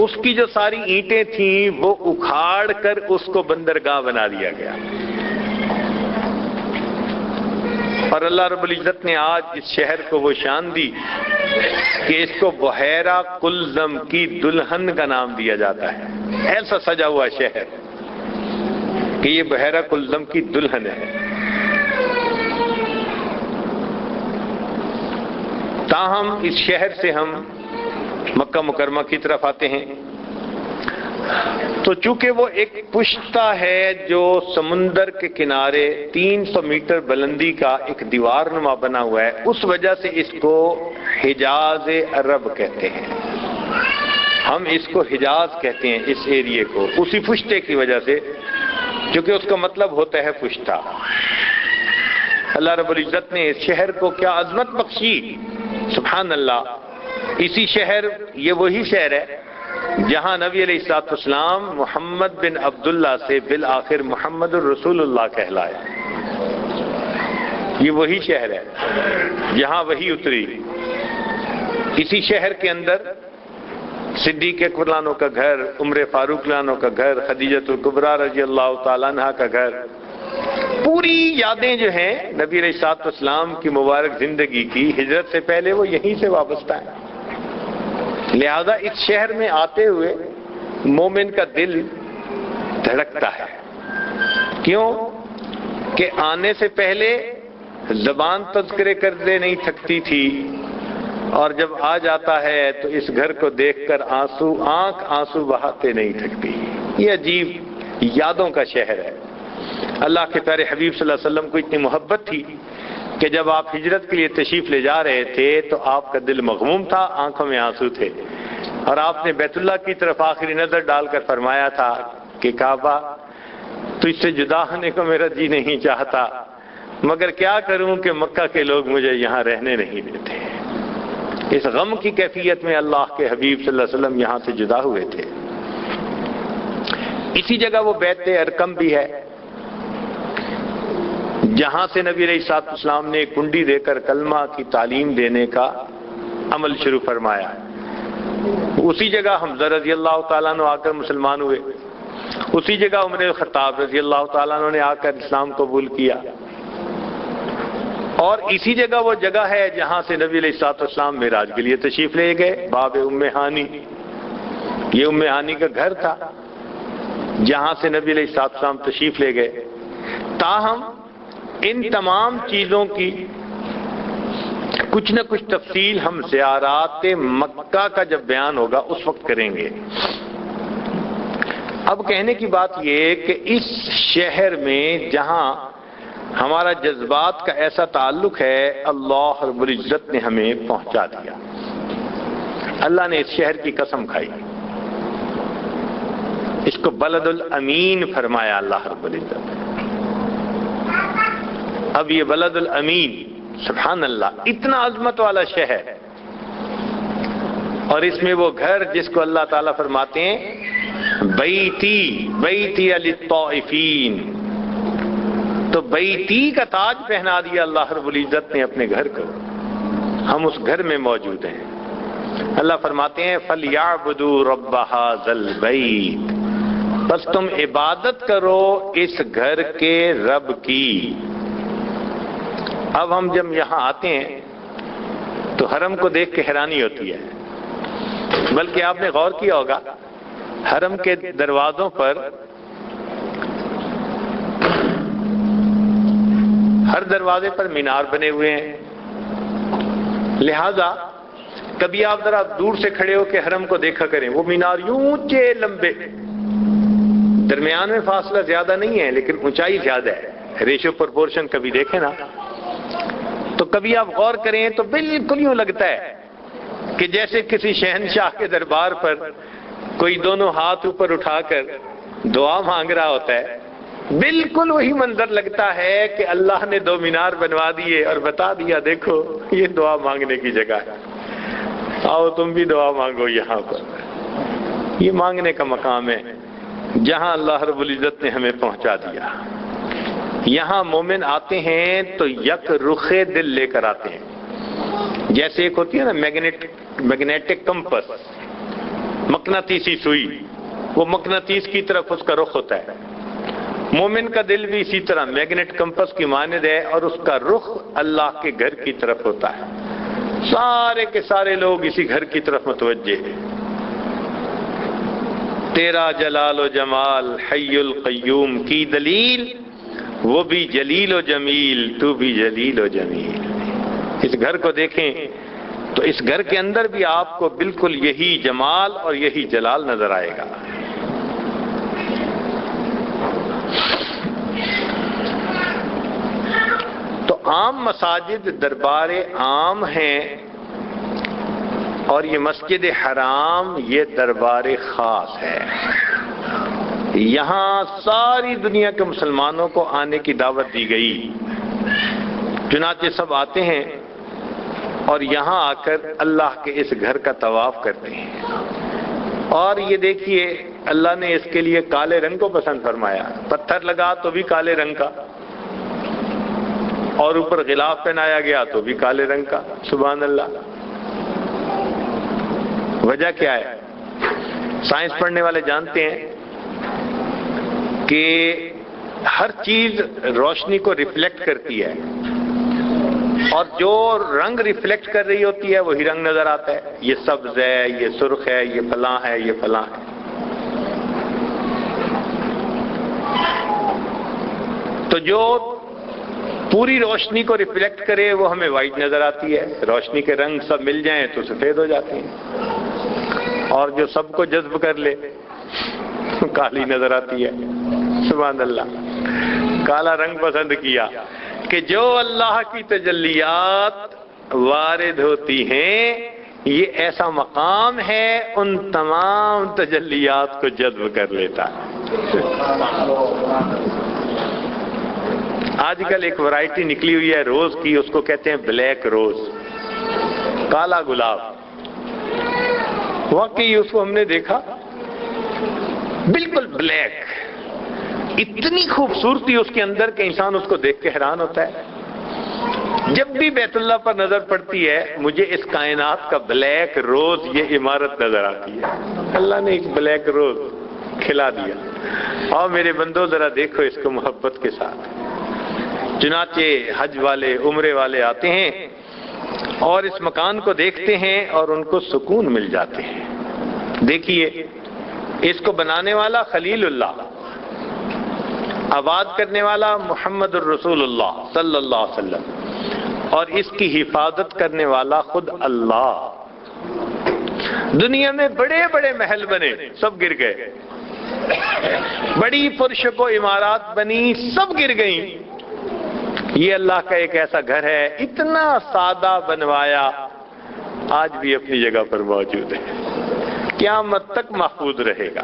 اس کی جو ساری اینٹیں تھیں وہ اکھاڑ کر اس کو بندرگاہ بنا دیا گیا، اور اللہ رب العزت نے آج اس شہر کو وہ شان دی کہ اس کو بحیرہ کلزم کی دلہن کا نام دیا جاتا ہے۔ ایسا سجا ہوا شہر کہ یہ بحیرہ کلزم کی دلہن ہے۔ تاہم اس شہر سے ہم مکہ مکرمہ کی طرف آتے ہیں تو چونکہ وہ ایک پشتہ ہے جو سمندر کے کنارے 300 میٹر بلندی کا ایک دیوار نما بنا ہوا ہے، اس وجہ سے اس کو حجاز عرب کہتے ہیں۔ ہم اس کو حجاز کہتے ہیں اس ایریے کو، اسی پشتے کی وجہ سے، کیونکہ اس کا مطلب ہوتا ہے پشتہ۔ اللہ رب العزت نے اس شہر کو کیا عظمت بخشی، سبحان اللہ۔ اسی شہر، یہ وہی شہر ہے جہاں نبی علیہ الصلوۃ والسلام محمد بن عبداللہ سے بالآخر محمد الرسول اللہ کہلائے۔ یہ وہی شہر ہے جہاں وحی اتری۔ اسی شہر کے اندر صدیق اکبر عنہ کا گھر، عمر فاروق عنہ کا گھر، خدیجۃ الکبریٰ رضی اللہ تعالیٰ عنہا کا گھر، پوری یادیں جو ہیں نبی علیہ الصلوۃ والسلام کی مبارک زندگی کی ہجرت سے پہلے وہ یہیں سے وابستہ ہیں۔ لہذا اس شہر میں آتے ہوئے مومن کا دل دھڑکتا ہے۔ کیوں کہ آنے سے پہلے زبان تذکرے کرتے نہیں تھکتی تھی، اور جب آ جاتا ہے تو اس گھر کو دیکھ کر آنسو بہاتے نہیں تھکتی۔ یہ عجیب یادوں کا شہر ہے۔ اللہ کے پیارے حبیب صلی اللہ علیہ وسلم کو اتنی محبت تھی کہ جب آپ ہجرت کے لیے تشریف لے جا رہے تھے تو آپ کا دل مغموم تھا، آنکھوں میں آنسو تھے، اور آپ نے بیت اللہ کی طرف آخری نظر ڈال کر فرمایا تھا کہ کعبہ، تجھ سے جدا ہونے کو میرا جی نہیں چاہتا، مگر کیا کروں کہ مکہ کے لوگ مجھے یہاں رہنے نہیں دیتے۔ اس غم کی کیفیت میں اللہ کے حبیب صلی اللہ علیہ وسلم یہاں سے جدا ہوئے تھے۔ اسی جگہ وہ بیت ارقم بھی ہے جہاں سے نبی علیہ الصلوۃ والسلام نے کنڈی دے کر کلمہ کی تعلیم دینے کا عمل شروع فرمایا۔ اسی جگہ حمزہ رضی اللہ تعالیٰ عنہ آ کر مسلمان ہوئے، اسی جگہ عمر الخطاب رضی اللہ تعالیٰ عنہ نے آ کر اسلام قبول کیا، اور اسی جگہ وہ جگہ ہے جہاں سے نبی علیہ الصلوۃ والسلام معراج کے لیے تشریف لے گئے، باب ام ہانی۔ یہ ام ہانی کا گھر تھا جہاں سے نبی علیہ الصلوۃ والسلام تشریف لے گئے۔ تاہم ان تمام چیزوں کی کچھ نہ کچھ تفصیل ہم زیارات مکہ کا جب بیان ہوگا اس وقت کریں گے۔ اب کہنے کی بات یہ ہے کہ اس شہر میں جہاں ہمارا جذبات کا ایسا تعلق ہے، اللہ رب العزت نے ہمیں پہنچا دیا۔ اللہ نے اس شہر کی قسم کھائی، اس کو بلد الامین فرمایا اللہ رب العزت۔ اب یہ بلد الامین، سبحان اللہ، اتنا عظمت والا شہر، اور اس میں وہ گھر جس کو اللہ تعالیٰ فرماتے ہیں بیتی للطائفین، تو بیتی کا تاج پہنا دیا اللہ رب العزت نے اپنے گھر کو، ہم اس گھر میں موجود ہیں۔ اللہ فرماتے ہیں فَلْيَعْبُدُوا رَبَّ هَذَا الْبَيْتِ، بس تم عبادت کرو اس گھر کے رب کی۔ اب ہم جب یہاں آتے ہیں تو حرم کو دیکھ کے حیرانی ہوتی ہے، بلکہ آپ نے غور کیا ہوگا حرم کے دروازوں پر ہر دروازے پر مینار بنے ہوئے ہیں، لہذا کبھی آپ ذرا دور سے کھڑے ہو کے حرم کو دیکھا کریں، وہ مینار یوں اونچے لمبے، درمیان میں فاصلہ زیادہ نہیں ہے لیکن اونچائی زیادہ ہے، ریشو پرپورشن کبھی دیکھیں نا، تو کبھی آپ غور کریں تو بالکل یوں لگتا ہے کہ جیسے کسی شہنشاہ کے دربار پر کوئی دونوں ہاتھ اوپر اٹھا کر دعا مانگ رہا ہوتا ہے، بالکل وہی منظر لگتا ہے کہ اللہ نے دو مینار بنوا دیے اور بتا دیا دیکھو یہ دعا مانگنے کی جگہ ہے، آؤ تم بھی دعا مانگو یہاں پر۔ یہ مانگنے کا مقام ہے جہاں اللہ رب العزت نے ہمیں پہنچا دیا۔ یہاں مومن آتے ہیں تو یک رخ دل لے کر آتے ہیں، جیسے ایک ہوتی ہے نا میگنیٹک کمپس، مقناطیسی سوئی، وہ مقناطیس کی طرف اس کا رخ ہوتا ہے، مومن کا دل بھی اسی طرح میگنیٹ کمپس کی مانند ہے اور اس کا رخ اللہ کے گھر کی طرف ہوتا ہے، سارے کے سارے لوگ اسی گھر کی طرف متوجہ ہیں۔ تیرا جلال و جمال حی القیوم کی دلیل، وہ بھی جلیل و جمیل، تو بھی جلیل و جمیل۔ اس گھر کو دیکھیں تو اس گھر کے اندر بھی آپ کو بالکل یہی جمال اور یہی جلال نظر آئے گا۔ تو عام مساجد دربار عام ہیں اور یہ مسجد حرام یہ دربار خاص ہے، یہاں ساری دنیا کے مسلمانوں کو آنے کی دعوت دی گئی، چنانچہ سب آتے ہیں اور یہاں آ کر اللہ کے اس گھر کا طواف کرتے ہیں۔ اور یہ دیکھیے اللہ نے اس کے لیے کالے رنگ کو پسند فرمایا، پتھر لگا تو بھی کالے رنگ کا، اور اوپر غلاف پہنایا گیا تو بھی کالے رنگ کا، سبحان اللہ۔ وجہ کیا ہے؟ سائنس پڑھنے والے جانتے ہیں کہ ہر چیز روشنی کو ریفلیکٹ کرتی ہے، اور جو رنگ ریفلیکٹ کر رہی ہوتی ہے وہی رنگ نظر آتا ہے، یہ سبز ہے، یہ سرخ ہے، یہ فلاں ہے، یہ فلاں ہے۔ تو جو پوری روشنی کو ریفلیکٹ کرے وہ ہمیں وائٹ نظر آتی ہے، روشنی کے رنگ سب مل جائیں تو سفید ہو جاتے ہیں، اور جو سب کو جذب کر لے کالی نظر آتی ہے، سبحان اللہ۔ کالا رنگ پسند کیا کہ جو اللہ کی تجلیات وارد ہوتی ہیں یہ ایسا مقام ہے ان تمام تجلیات کو جذب کر لیتا ہے۔ آج کل ایک ورائٹی نکلی ہوئی ہے روز کی، اس کو کہتے ہیں بلیک روز، کالا گلاب۔ واقعی اس کو ہم نے دیکھا بالکل بلیک، اتنی خوبصورتی اس کے اندر کہ انسان اس کو دیکھ کے حیران ہوتا ہے۔ جب بھی بیت اللہ پر نظر پڑتی ہے مجھے اس کائنات کا بلیک روز یہ عمارت نظر آتی ہے، اللہ نے ایک بلیک روز کھلا دیا۔ اور میرے بندو ذرا دیکھو اس کو محبت کے ساتھ۔ چنانچہ حج والے عمرے والے آتے ہیں اور اس مکان کو دیکھتے ہیں اور ان کو سکون مل جاتے ہیں۔ دیکھیے اس کو بنانے والا خلیل اللہ، آباد کرنے والا محمد الرسول اللہ صلی اللہ علیہ وسلم، اور اس کی حفاظت کرنے والا خود اللہ۔ دنیا میں بڑے بڑے محل بنے، سب گر گئے، بڑی پرشک و عمارات بنی، سب گر گئیں۔ یہ اللہ کا ایک ایسا گھر ہے، اتنا سادہ بنوایا، آج بھی اپنی جگہ پر موجود ہے، قیامت تک محفوظ رہے گا۔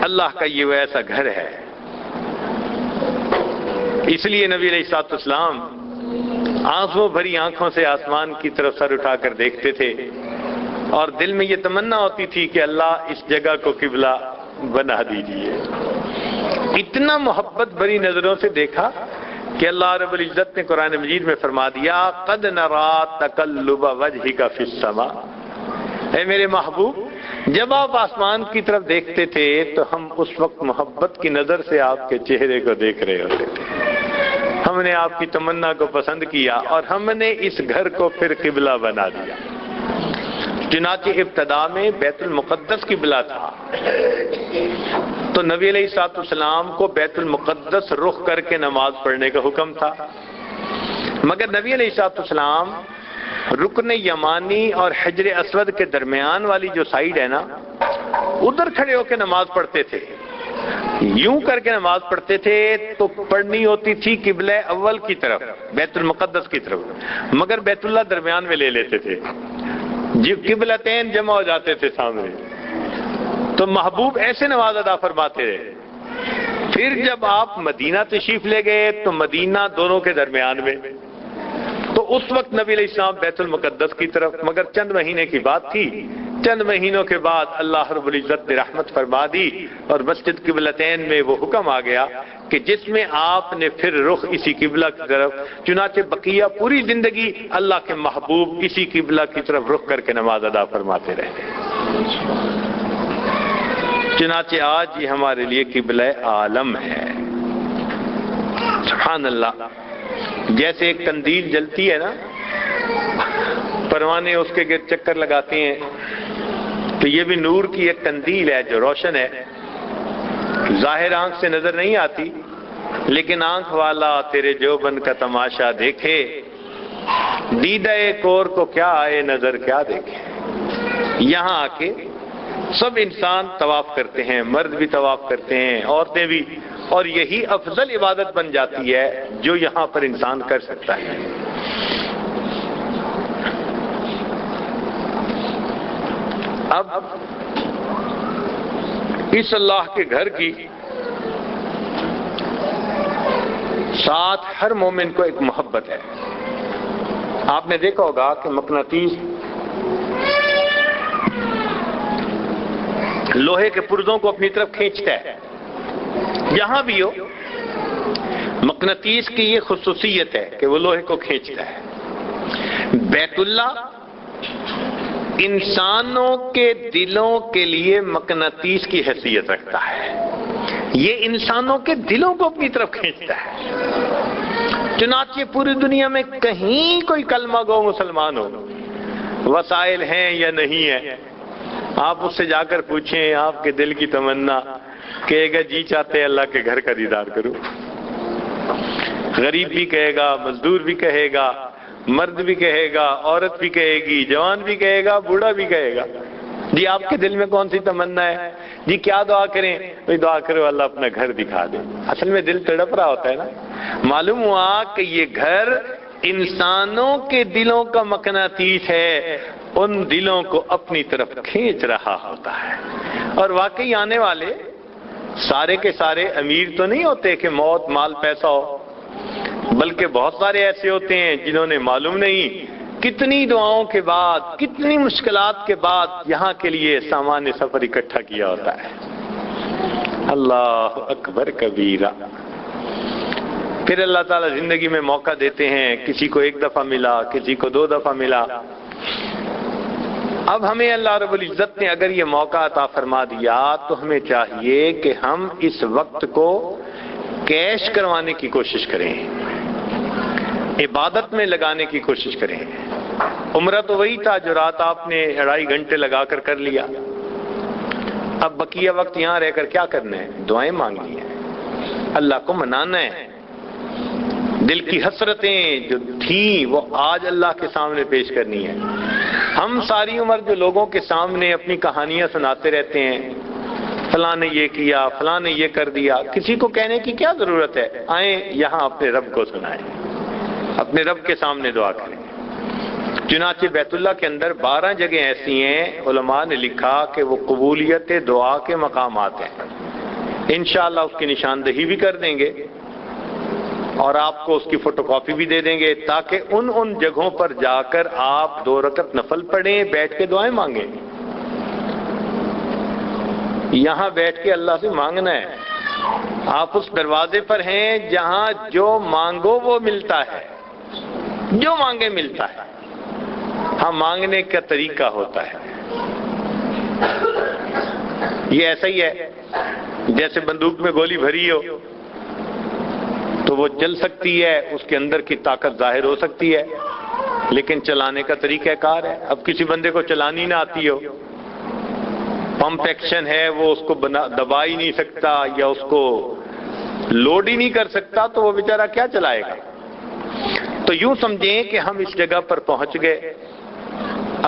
اللہ کا یہ وہ ایسا گھر ہے۔ اس لیے نبی علیہ الصلوۃ والسلام آنسوں بھری آنکھوں سے آسمان کی طرف سر اٹھا کر دیکھتے تھے، اور دل میں یہ تمنا ہوتی تھی کہ اللہ اس جگہ کو قبلہ بنا دیجئے۔ اتنا محبت بھری نظروں سے دیکھا کہ اللہ رب العزت نے قرآن مجید میں فرما دیا، قد نرا تقلب وجہک فی السماء، اے میرے محبوب جب آپ آسمان کی طرف دیکھتے تھے تو ہم اس وقت محبت کی نظر سے آپ کے چہرے کو دیکھ رہے ہوتے تھے، ہم نے آپ کی تمنا کو پسند کیا اور ہم نے اس گھر کو پھر قبلہ بنا دیا۔ چنانچہ ابتدا میں بیت المقدس قبلہ تھا، تو نبی علیہ الصلوۃ والسلام کو بیت المقدس رخ کر کے نماز پڑھنے کا حکم تھا، مگر نبی علیہ الصلوۃ والسلام رکن یمانی اور حجر اسود کے درمیان والی جو سائیڈ ہے نا، ادھر کھڑے ہو کے نماز پڑھتے تھے، یوں کر کے نماز پڑھتے تھے تو پڑھنی ہوتی تھی قبلہ اول کی طرف، بیت المقدس کی طرف، مگر بیت اللہ درمیان میں لے لیتے تھے، جب قبلتین جمع ہو جاتے تھے سامنے، تو محبوب ایسے نماز ادا فرماتے رہے۔ پھر جب آپ مدینہ تشریف لے گئے تو مدینہ دونوں کے درمیان میں، تو اس وقت نبی علیہ السلام بیت المقدس کی طرف، مگر چند مہینے کی بات تھی، چند مہینوں کے بعد اللہ رب العزت نے رحمت فرما دی اور مسجد قبلتین میں وہ حکم آ گیا کہ جس میں آپ نے پھر رخ اسی قبلہ کی طرف، چنانچہ بقیہ پوری زندگی اللہ کے محبوب اسی قبلہ کی طرف رخ کر کے نماز ادا فرماتے رہے۔ چنانچہ آج یہ ہمارے لیے قبلہ عالم ہے۔ سبحان اللہ۔ جیسے ایک قندیل جلتی ہے نا، پروانے اس کے گرد چکر لگاتے ہیں، تو یہ بھی نور کی ایک قندیل ہے جو روشن ہے، ظاہر آنکھ سے نظر نہیں آتی، لیکن آنکھ والا تیرے جوبن کا تماشا دیکھے، دیدہ کور کو کیا آئے نظر کیا دیکھے۔ یہاں آ کے سب انسان طواف کرتے ہیں، مرد بھی طواف کرتے ہیں، عورتیں بھی، اور یہی افضل عبادت بن جاتی ہے جو یہاں پر انسان کر سکتا ہے۔ اب اس اللہ کے گھر کی ساتھ ہر مومن کو ایک محبت ہے۔ آپ نے دیکھا ہوگا کہ مقناطیس لوہے کے پرزوں کو اپنی طرف کھینچتا ہے، جہاں بھی ہو مقناطیس کی یہ خصوصیت ہے کہ وہ لوہے کو کھینچتا ہے۔ بیت اللہ انسانوں کے دلوں کے لیے مقناطیس کی حیثیت رکھتا ہے، یہ انسانوں کے دلوں کو اپنی طرف کھینچتا ہے۔ چنانچہ پوری دنیا میں کہیں کوئی کلمہ گو مسلمان ہو، وسائل ہیں یا نہیں ہیں، آپ اس سے جا کر پوچھیں آپ کے دل کی تمنا، کہے گا جی چاہتے ہیں اللہ کے گھر کا دیدار کروں۔ غریب بھی کہے گا، مزدور بھی کہے گا، مرد بھی کہے گا، عورت بھی کہے گی، جوان بھی کہے گا، بوڑھا بھی کہے گا، جی آپ کے دل میں کون سی تمنا ہے، جی کیا دعا کریں، بھئی دعا کرو اللہ اپنا گھر دکھا دے۔ اصل میں دل تڑپ رہا ہوتا ہے نا۔ معلوم ہوا کہ یہ گھر انسانوں کے دلوں کا مقناطیس ہے، ان دلوں کو اپنی طرف کھینچ رہا ہوتا ہے۔ اور واقعی آنے والے سارے کے سارے امیر تو نہیں ہوتے کہ موت مال پیسہ ہو، بلکہ بہت سارے ایسے ہوتے ہیں جنہوں نے معلوم نہیں کتنی دعاؤں کے بعد، کتنی مشکلات کے بعد یہاں کے لیے سامان سفر اکٹھا کیا ہوتا ہے۔ اللہ اکبر کبیرہ۔ پھر اللہ تعالیٰ زندگی میں موقع دیتے ہیں، کسی کو ایک دفعہ ملا، کسی کو 2 دفعہ ملا۔ اب ہمیں اللہ رب العزت نے اگر یہ موقع عطا فرما دیا تو ہمیں چاہیے کہ ہم اس وقت کو کیش کروانے کی کوشش کریں، عبادت میں لگانے کی کوشش کریں۔ عمرہ تو وہی تھا جو رات آپ نے 2.5 گھنٹے لگا کر لیا، اب بقیہ وقت یہاں رہ کر کیا کرنا ہے؟ دعائیں مانگنی ہے، اللہ کو منانا ہے۔ دل کی حسرتیں جو تھیں وہ آج اللہ کے سامنے پیش کرنی ہے۔ ہم ساری عمر جو لوگوں کے سامنے اپنی کہانیاں سناتے رہتے ہیں، فلاں نے یہ کیا، فلاں نے یہ کر دیا، کسی کو کہنے کی کیا ضرورت ہے؟ آئیں یہاں اپنے رب کو سنائیں، اپنے رب کے سامنے دعا کریں۔ چنانچہ بیت اللہ کے اندر 12 جگہیں ایسی ہیں، علماء نے لکھا کہ وہ قبولیت دعا کے مقامات ہیں۔ انشاءاللہ اس کی نشاندہی بھی کر دیں گے اور آپ کو اس کی فوٹو کاپی بھی دے دیں گے، تاکہ ان جگہوں پر جا کر آپ 2 رکعت نفل پڑھیں، بیٹھ کے دعائیں مانگیں۔ یہاں بیٹھ کے اللہ سے مانگنا ہے۔ آپ اس دروازے پر ہیں جہاں جو مانگو وہ ملتا ہے، جو مانگے ملتا ہے۔ ہاں مانگنے کا طریقہ ہوتا ہے، یہ ایسا ہی ہے جیسے بندوق میں گولی بھری ہو تو وہ چل سکتی ہے، اس کے اندر کی طاقت ظاہر ہو سکتی ہے، لیکن چلانے کا طریقہ کار ہے۔ اب کسی بندے کو چلانی نہ آتی ہو، پمپ ایکشن ہے، وہ اس کو دبا ہی نہیں سکتا یا اس کو لوڈ ہی نہیں کر سکتا، تو وہ بیچارہ کیا چلائے گا؟ تو یوں سمجھیں کہ ہم اس جگہ پر پہنچ گئے،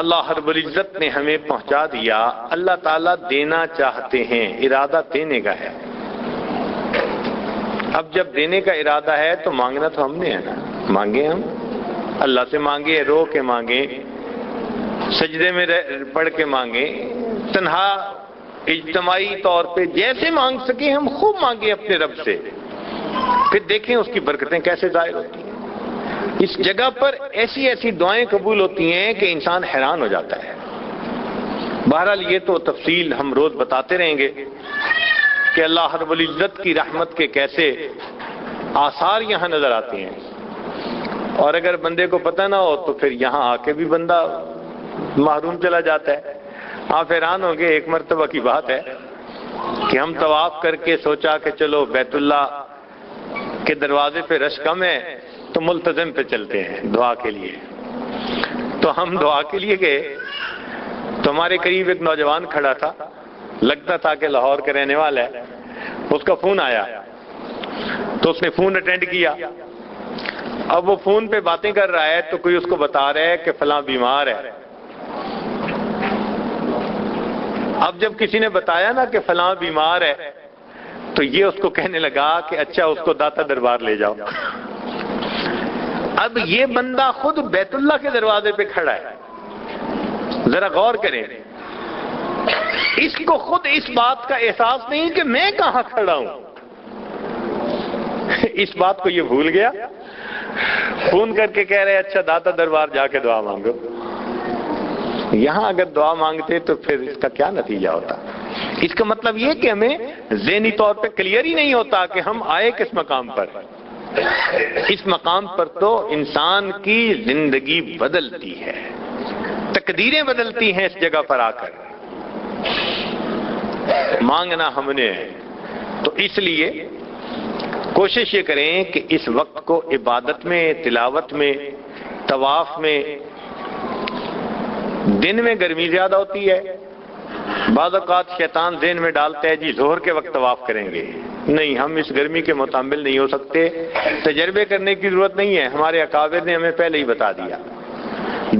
اللہ رب العزت نے ہمیں پہنچا دیا۔ اللہ تعالیٰ دینا چاہتے ہیں، ارادہ دینے کا ہے۔ اب جب دینے کا ارادہ ہے تو مانگنا تو ہم نے ہے نا، مانگے ہم، اللہ سے مانگے، رو کے مانگے، سجدے میں پڑھ کے مانگے، تنہا اجتماعی طور پہ جیسے مانگ سکیں ہم خوب مانگے اپنے رب سے، پھر دیکھیں اس کی برکتیں کیسے ظاہر ہوتی ہیں۔ اس جگہ پر ایسی ایسی دعائیں قبول ہوتی ہیں کہ انسان حیران ہو جاتا ہے۔ بہرحال یہ تو تفصیل ہم روز بتاتے رہیں گے کہ اللہ رب العزت کی رحمت کے کیسے آثار یہاں نظر آتے ہیں، اور اگر بندے کو پتہ نہ ہو تو پھر یہاں آ کے بھی بندہ محروم چلا جاتا ہے۔ آپ حیران ہوں گے، ایک مرتبہ کی بات ہے کہ ہم طواف کر کے سوچا کہ چلو بیت اللہ کے دروازے پہ رش کم ہے تو ملتزم پہ چلتے ہیں دعا کے لیے۔ تو ہم دعا کے لیے گئے تو ہمارے قریب ایک نوجوان کھڑا تھا، لگتا تھا کہ لاہور کا رہنے والا ہے۔ اس کا فون آیا تو اس نے فون اٹینڈ کیا۔ اب وہ فون پہ باتیں کر رہا ہے تو کوئی اس کو بتا رہا ہے کہ فلاں بیمار ہے۔ اب جب کسی نے بتایا نا کہ فلاں بیمار ہے تو یہ اس کو کہنے لگا کہ اچھا اس کو داتا دربار لے جاؤ۔ اب یہ بندہ خود بیت اللہ کے دروازے پہ کھڑا ہے، ذرا غور کریں، اس کو خود اس بات کا احساس نہیں کہ میں کہاں کھڑا ہوں، اس بات کو یہ بھول گیا، فون کر کے کہہ رہے اچھا داتا دربار جا کے دعا مانگو۔ یہاں اگر دعا مانگتے تو پھر اس کا کیا نتیجہ ہوتا؟ اس کا مطلب یہ کہ ہمیں ذہنی طور پہ کلیئر ہی نہیں ہوتا کہ ہم آئے کس مقام پر۔ اس مقام پر تو انسان کی زندگی بدلتی ہے، تقدیریں بدلتی ہیں اس جگہ پر آ کر۔ مانگنا ہم نے ہے تو اس لیے کوشش یہ کریں کہ اس وقت کو عبادت میں، تلاوت میں، طواف میں۔ دن میں گرمی زیادہ ہوتی ہے، بعض اوقات شیطان ذہن میں ڈالتا ہے جی ظہر کے وقت طواف کریں گے، نہیں، ہم اس گرمی کے متحمل نہیں ہو سکتے، تجربے کرنے کی ضرورت نہیں ہے، ہمارے اکابر نے ہمیں پہلے ہی بتا دیا۔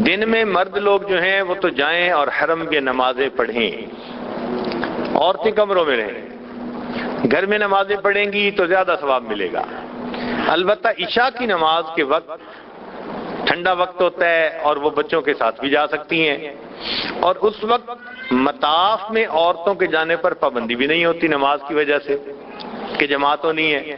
دن میں مرد لوگ جو ہیں وہ تو جائیں اور حرم کے نمازیں پڑھیں، عورتیں کمروں میں رہیں، گھر میں نمازیں پڑھیں گی تو زیادہ ثواب ملے گا۔ البتہ عشاء کی نماز کے وقت ٹھنڈا وقت ہوتا ہے اور وہ بچوں کے ساتھ بھی جا سکتی ہیں، اور اس وقت مطاف میں عورتوں کے جانے پر پابندی بھی نہیں ہوتی نماز کی وجہ سے کہ جماعت ہونی ہے،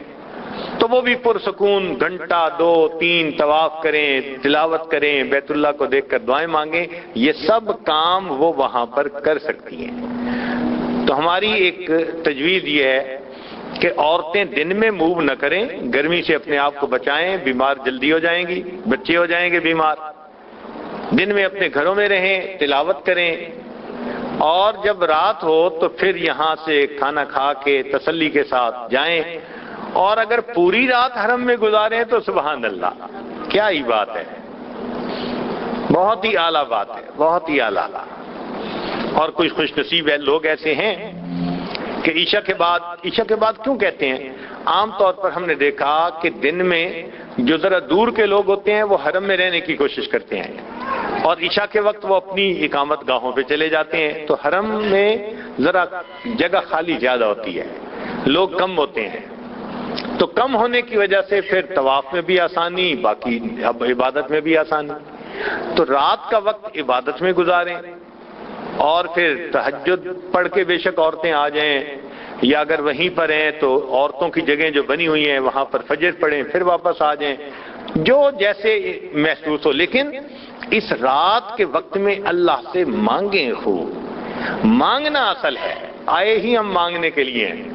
تو وہ بھی پرسکون گھنٹہ 2-3 طواف کریں، تلاوت کریں، بیت اللہ کو دیکھ کر دعائیں مانگیں، یہ سب کام وہ وہاں پر کر سکتی ہیں۔ تو ہماری ایک تجویز یہ ہے کہ عورتیں دن میں موو نہ کریں، گرمی سے اپنے آپ کو بچائیں، بیمار جلدی ہو جائیں گی، بچے ہو جائیں گے بیمار۔ دن میں اپنے گھروں میں رہیں، تلاوت کریں، اور جب رات ہو تو پھر یہاں سے کھانا کھا کے تسلی کے ساتھ جائیں، اور اگر پوری رات حرم میں گزاریں تو سبحان اللہ، کیا ہی بات ہے، بہت ہی اعلیٰ بات ہے، بہت ہی اعلیٰ۔ اور کچھ خوش نصیب لوگ ایسے ہیں کہ عشاء کے بعد کیوں کہتے ہیں؟ عام طور پر ہم نے دیکھا کہ دن میں جو ذرا دور کے لوگ ہوتے ہیں وہ حرم میں رہنے کی کوشش کرتے ہیں، اور عشاء کے وقت وہ اپنی اقامت گاہوں پہ چلے جاتے ہیں، تو حرم میں ذرا جگہ خالی زیادہ ہوتی ہے، لوگ کم ہوتے ہیں، تو کم ہونے کی وجہ سے پھر طواف میں بھی آسانی، باقی اب عبادت میں بھی آسانی، تو رات کا وقت عبادت میں گزاریں، اور پھر تہجد پڑھ کے بے شک عورتیں آ جائیں، یا اگر وہیں پر ہیں تو عورتوں کی جگہیں جو بنی ہوئی ہیں وہاں پر فجر پڑھیں پھر واپس آ جائیں، جو جیسے محسوس ہو، لیکن اس رات کے وقت میں اللہ سے مانگیں خوب، مانگنا اصل ہے، آئے ہی ہم مانگنے کے لیے ہیں،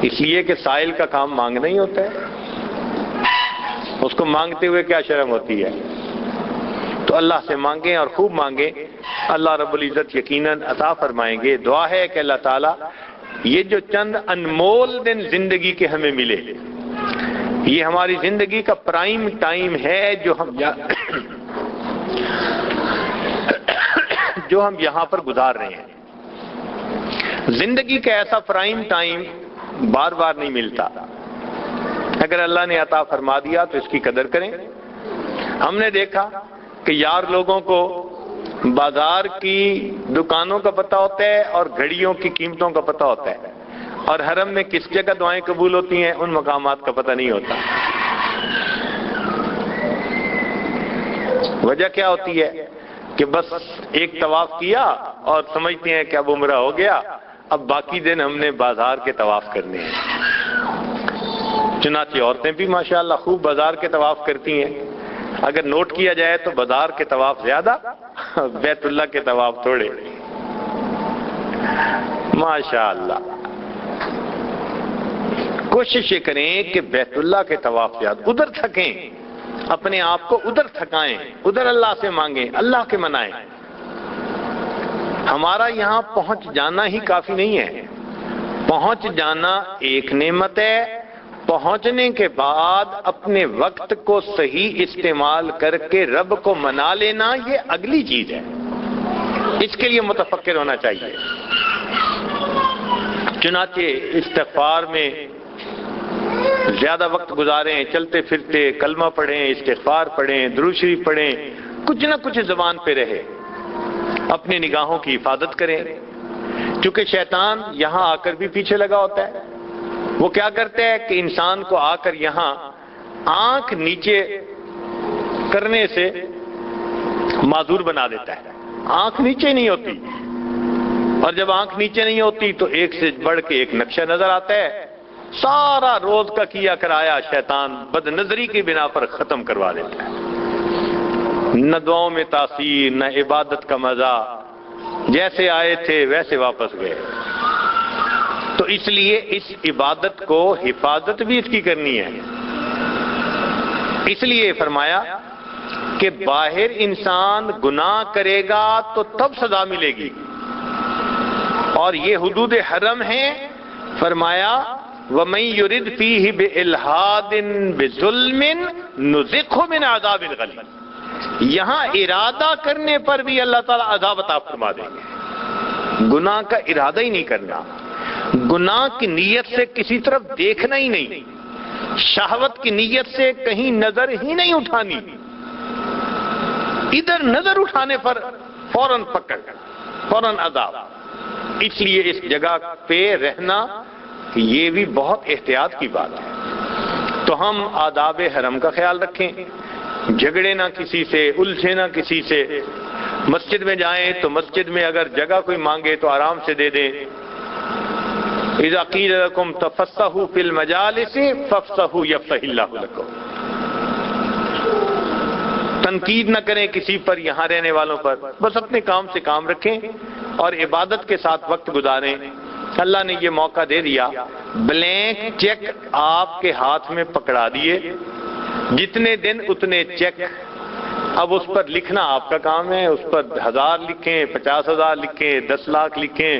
اس لیے کہ سائل کا کام مانگنا ہی ہوتا ہے، اس کو مانگتے ہوئے کیا شرم ہوتی ہے؟ تو اللہ سے مانگیں اور خوب مانگیں، اللہ رب العزت یقیناً عطا فرمائیں گے۔ دعا ہے کہ اللہ تعالیٰ یہ جو چند انمول دن زندگی کے ہمیں ملے، یہ ہماری زندگی کا پرائم ٹائم ہے جو ہم یہاں پر گزار رہے ہیں۔ زندگی کا ایسا پرائم ٹائم بار بار نہیں ملتا، اگر اللہ نے عطا فرما دیا تو اس کی قدر کریں۔ ہم نے دیکھا کہ یار لوگوں کو بازار کی دکانوں کا پتہ ہوتا ہے اور گھڑیوں کی قیمتوں کا پتہ ہوتا ہے، اور حرم میں کس جگہ دعائیں قبول ہوتی ہیں ان مقامات کا پتہ نہیں ہوتا۔ وجہ کیا ہوتی ہے کہ بس ایک طواف کیا اور سمجھتے ہیں کہ اب عمرہ ہو گیا، اب باقی دن ہم نے بازار کے طواف کرنے ہیں۔ چنانچہ عورتیں بھی ماشاءاللہ خوب بازار کے طواف کرتی ہیں، اگر نوٹ کیا جائے تو بازار کے طواف زیادہ، بیت اللہ کے طواف تھوڑے، ماشاءاللہ۔ کوشش یہ کریں کہ بیت اللہ کے طواف زیادہ، ادھر تھکیں، اپنے آپ کو ادھر تھکائیں، ادھر اللہ سے مانگیں، اللہ کے منائیں۔ ہمارا یہاں پہنچ جانا ہی کافی نہیں ہے، پہنچ جانا ایک نعمت ہے، پہنچنے کے بعد اپنے وقت کو صحیح استعمال کر کے رب کو منا لینا یہ اگلی چیز ہے، اس کے لیے متفکر ہونا چاہیے۔ چنانچہ استغفار میں زیادہ وقت گزاریں، چلتے پھرتے کلمہ پڑھیں، استغفار پڑھیں، درود شریف پڑھیں، کچھ نہ کچھ زبان پہ رہے، اپنی نگاہوں کی حفاظت کریں، چونکہ شیطان یہاں آ کر بھی پیچھے لگا ہوتا ہے۔ وہ کیا کرتا ہے کہ انسان کو آ کر یہاں آنکھ نیچے کرنے سے معذور بنا دیتا ہے، آنکھ نیچے نہیں ہوتی، اور جب آنکھ نیچے نہیں ہوتی تو ایک سے بڑھ کے ایک نقشہ نظر آتا ہے، سارا روز کا کیا کرایا شیطان بد نظری کی بنا پر ختم کروا دیتا ہے، نہ دعاؤں میں تاثیر، نہ عبادت کا مزہ، جیسے آئے تھے ویسے واپس گئے۔ تو اس لیے اس عبادت کو حفاظت بھی اس کی کرنی ہے، اس لیے فرمایا کہ باہر انسان گناہ کرے گا تو تب سزا ملے گی، اور یہ حدود حرم ہیں، فرمایا وَمَن يُرِدْ فِيهِ بِإِلْحَادٍ بِظُلْمٍ نُذِقْهُ مِنْ عَذَابٍ غَلِيظٍ، یہاں ارادہ کرنے پر بھی اللہ تعالیٰ عذاب عطا فرما دیں گے۔ گناہ کا ارادہ ہی نہیں کرنا، گناہ کی نیت سے کسی طرف دیکھنا ہی نہیں، شہوت کی نیت سے کہیں نظر ہی نہیں اٹھانی، ادھر نظر اٹھانے پر فوراً پکڑ، فوراً عذاب۔ اس لیے اس جگہ پہ رہنا یہ بھی بہت احتیاط کی بات ہے۔ تو ہم آداب حرم کا خیال رکھیں، جھگڑے نہ کسی سے، الجھے نہ کسی سے، مسجد میں جائیں تو مسجد میں اگر جگہ کوئی مانگے تو آرام سے دے دیں۔ اذا قیل لکم تفسحوا فی المجالس فافسحوا یفسح اللہ لکم، تنقید نہ کریں کسی پر، یہاں رہنے والوں پر، بس اپنے کام سے کام رکھیں اور عبادت کے ساتھ وقت گزاریں۔ اللہ نے یہ موقع دے دیا، بلینک چیک آپ کے ہاتھ میں پکڑا دیے، جتنے دن اتنے چیک، اب اس پر لکھنا آپ کا کام ہے، اس پر 1000 لکھیں، 50,000 لکھیں، 10 لاکھ لکھیں،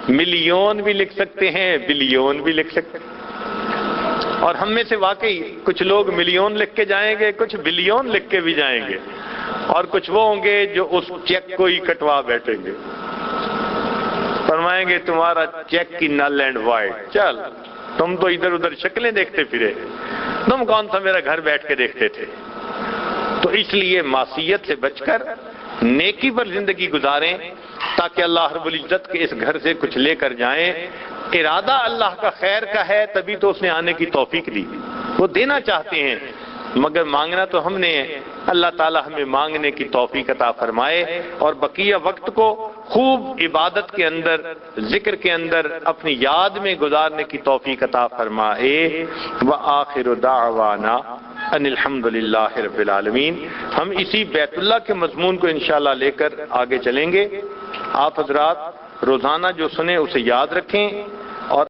ملین بھی لکھ سکتے ہیں، بلین بھی لکھ سکتے ہیں۔ اور ہم میں سے واقعی کچھ لوگ ملین لکھ کے جائیں گے، کچھ بلین لکھ کے بھی جائیں گے، اور کچھ وہ ہوں گے جو اس چیک کو ہی کٹوا بیٹھیں گے۔ فرمائیں گے تمہارا چیک کی نل اینڈ وائڈ، چل تم تو ادھر ادھر شکلیں دیکھتے پھرے، تم کون سا میرا گھر بیٹھ کے دیکھتے تھے؟ تو اس لیے معصیت سے بچ کر نیکی پر زندگی گزاریں تاکہ اللہ رب العزت کے اس گھر سے کچھ لے کر جائیں۔ ارادہ اللہ کا خیر کا ہے، تبھی تو اس نے آنے کی توفیق دی، وہ دینا چاہتے ہیں مگر مانگنا تو ہم نے ہے۔ اللہ تعالی ہمیں مانگنے کی توفیق عطا فرمائے اور بقیہ وقت کو خوب عبادت کے اندر، ذکر کے اندر، اپنی یاد میں گزارنے کی توفیق عطا فرمائے۔ وآخر دعوانا ان الحمدللہ رب العالمین۔ ہم اسی بیت اللہ کے مضمون کو انشاءاللہ لے کر آگے چلیں گے۔ آپ حضرات روزانہ جو سنیں اسے یاد رکھیں اور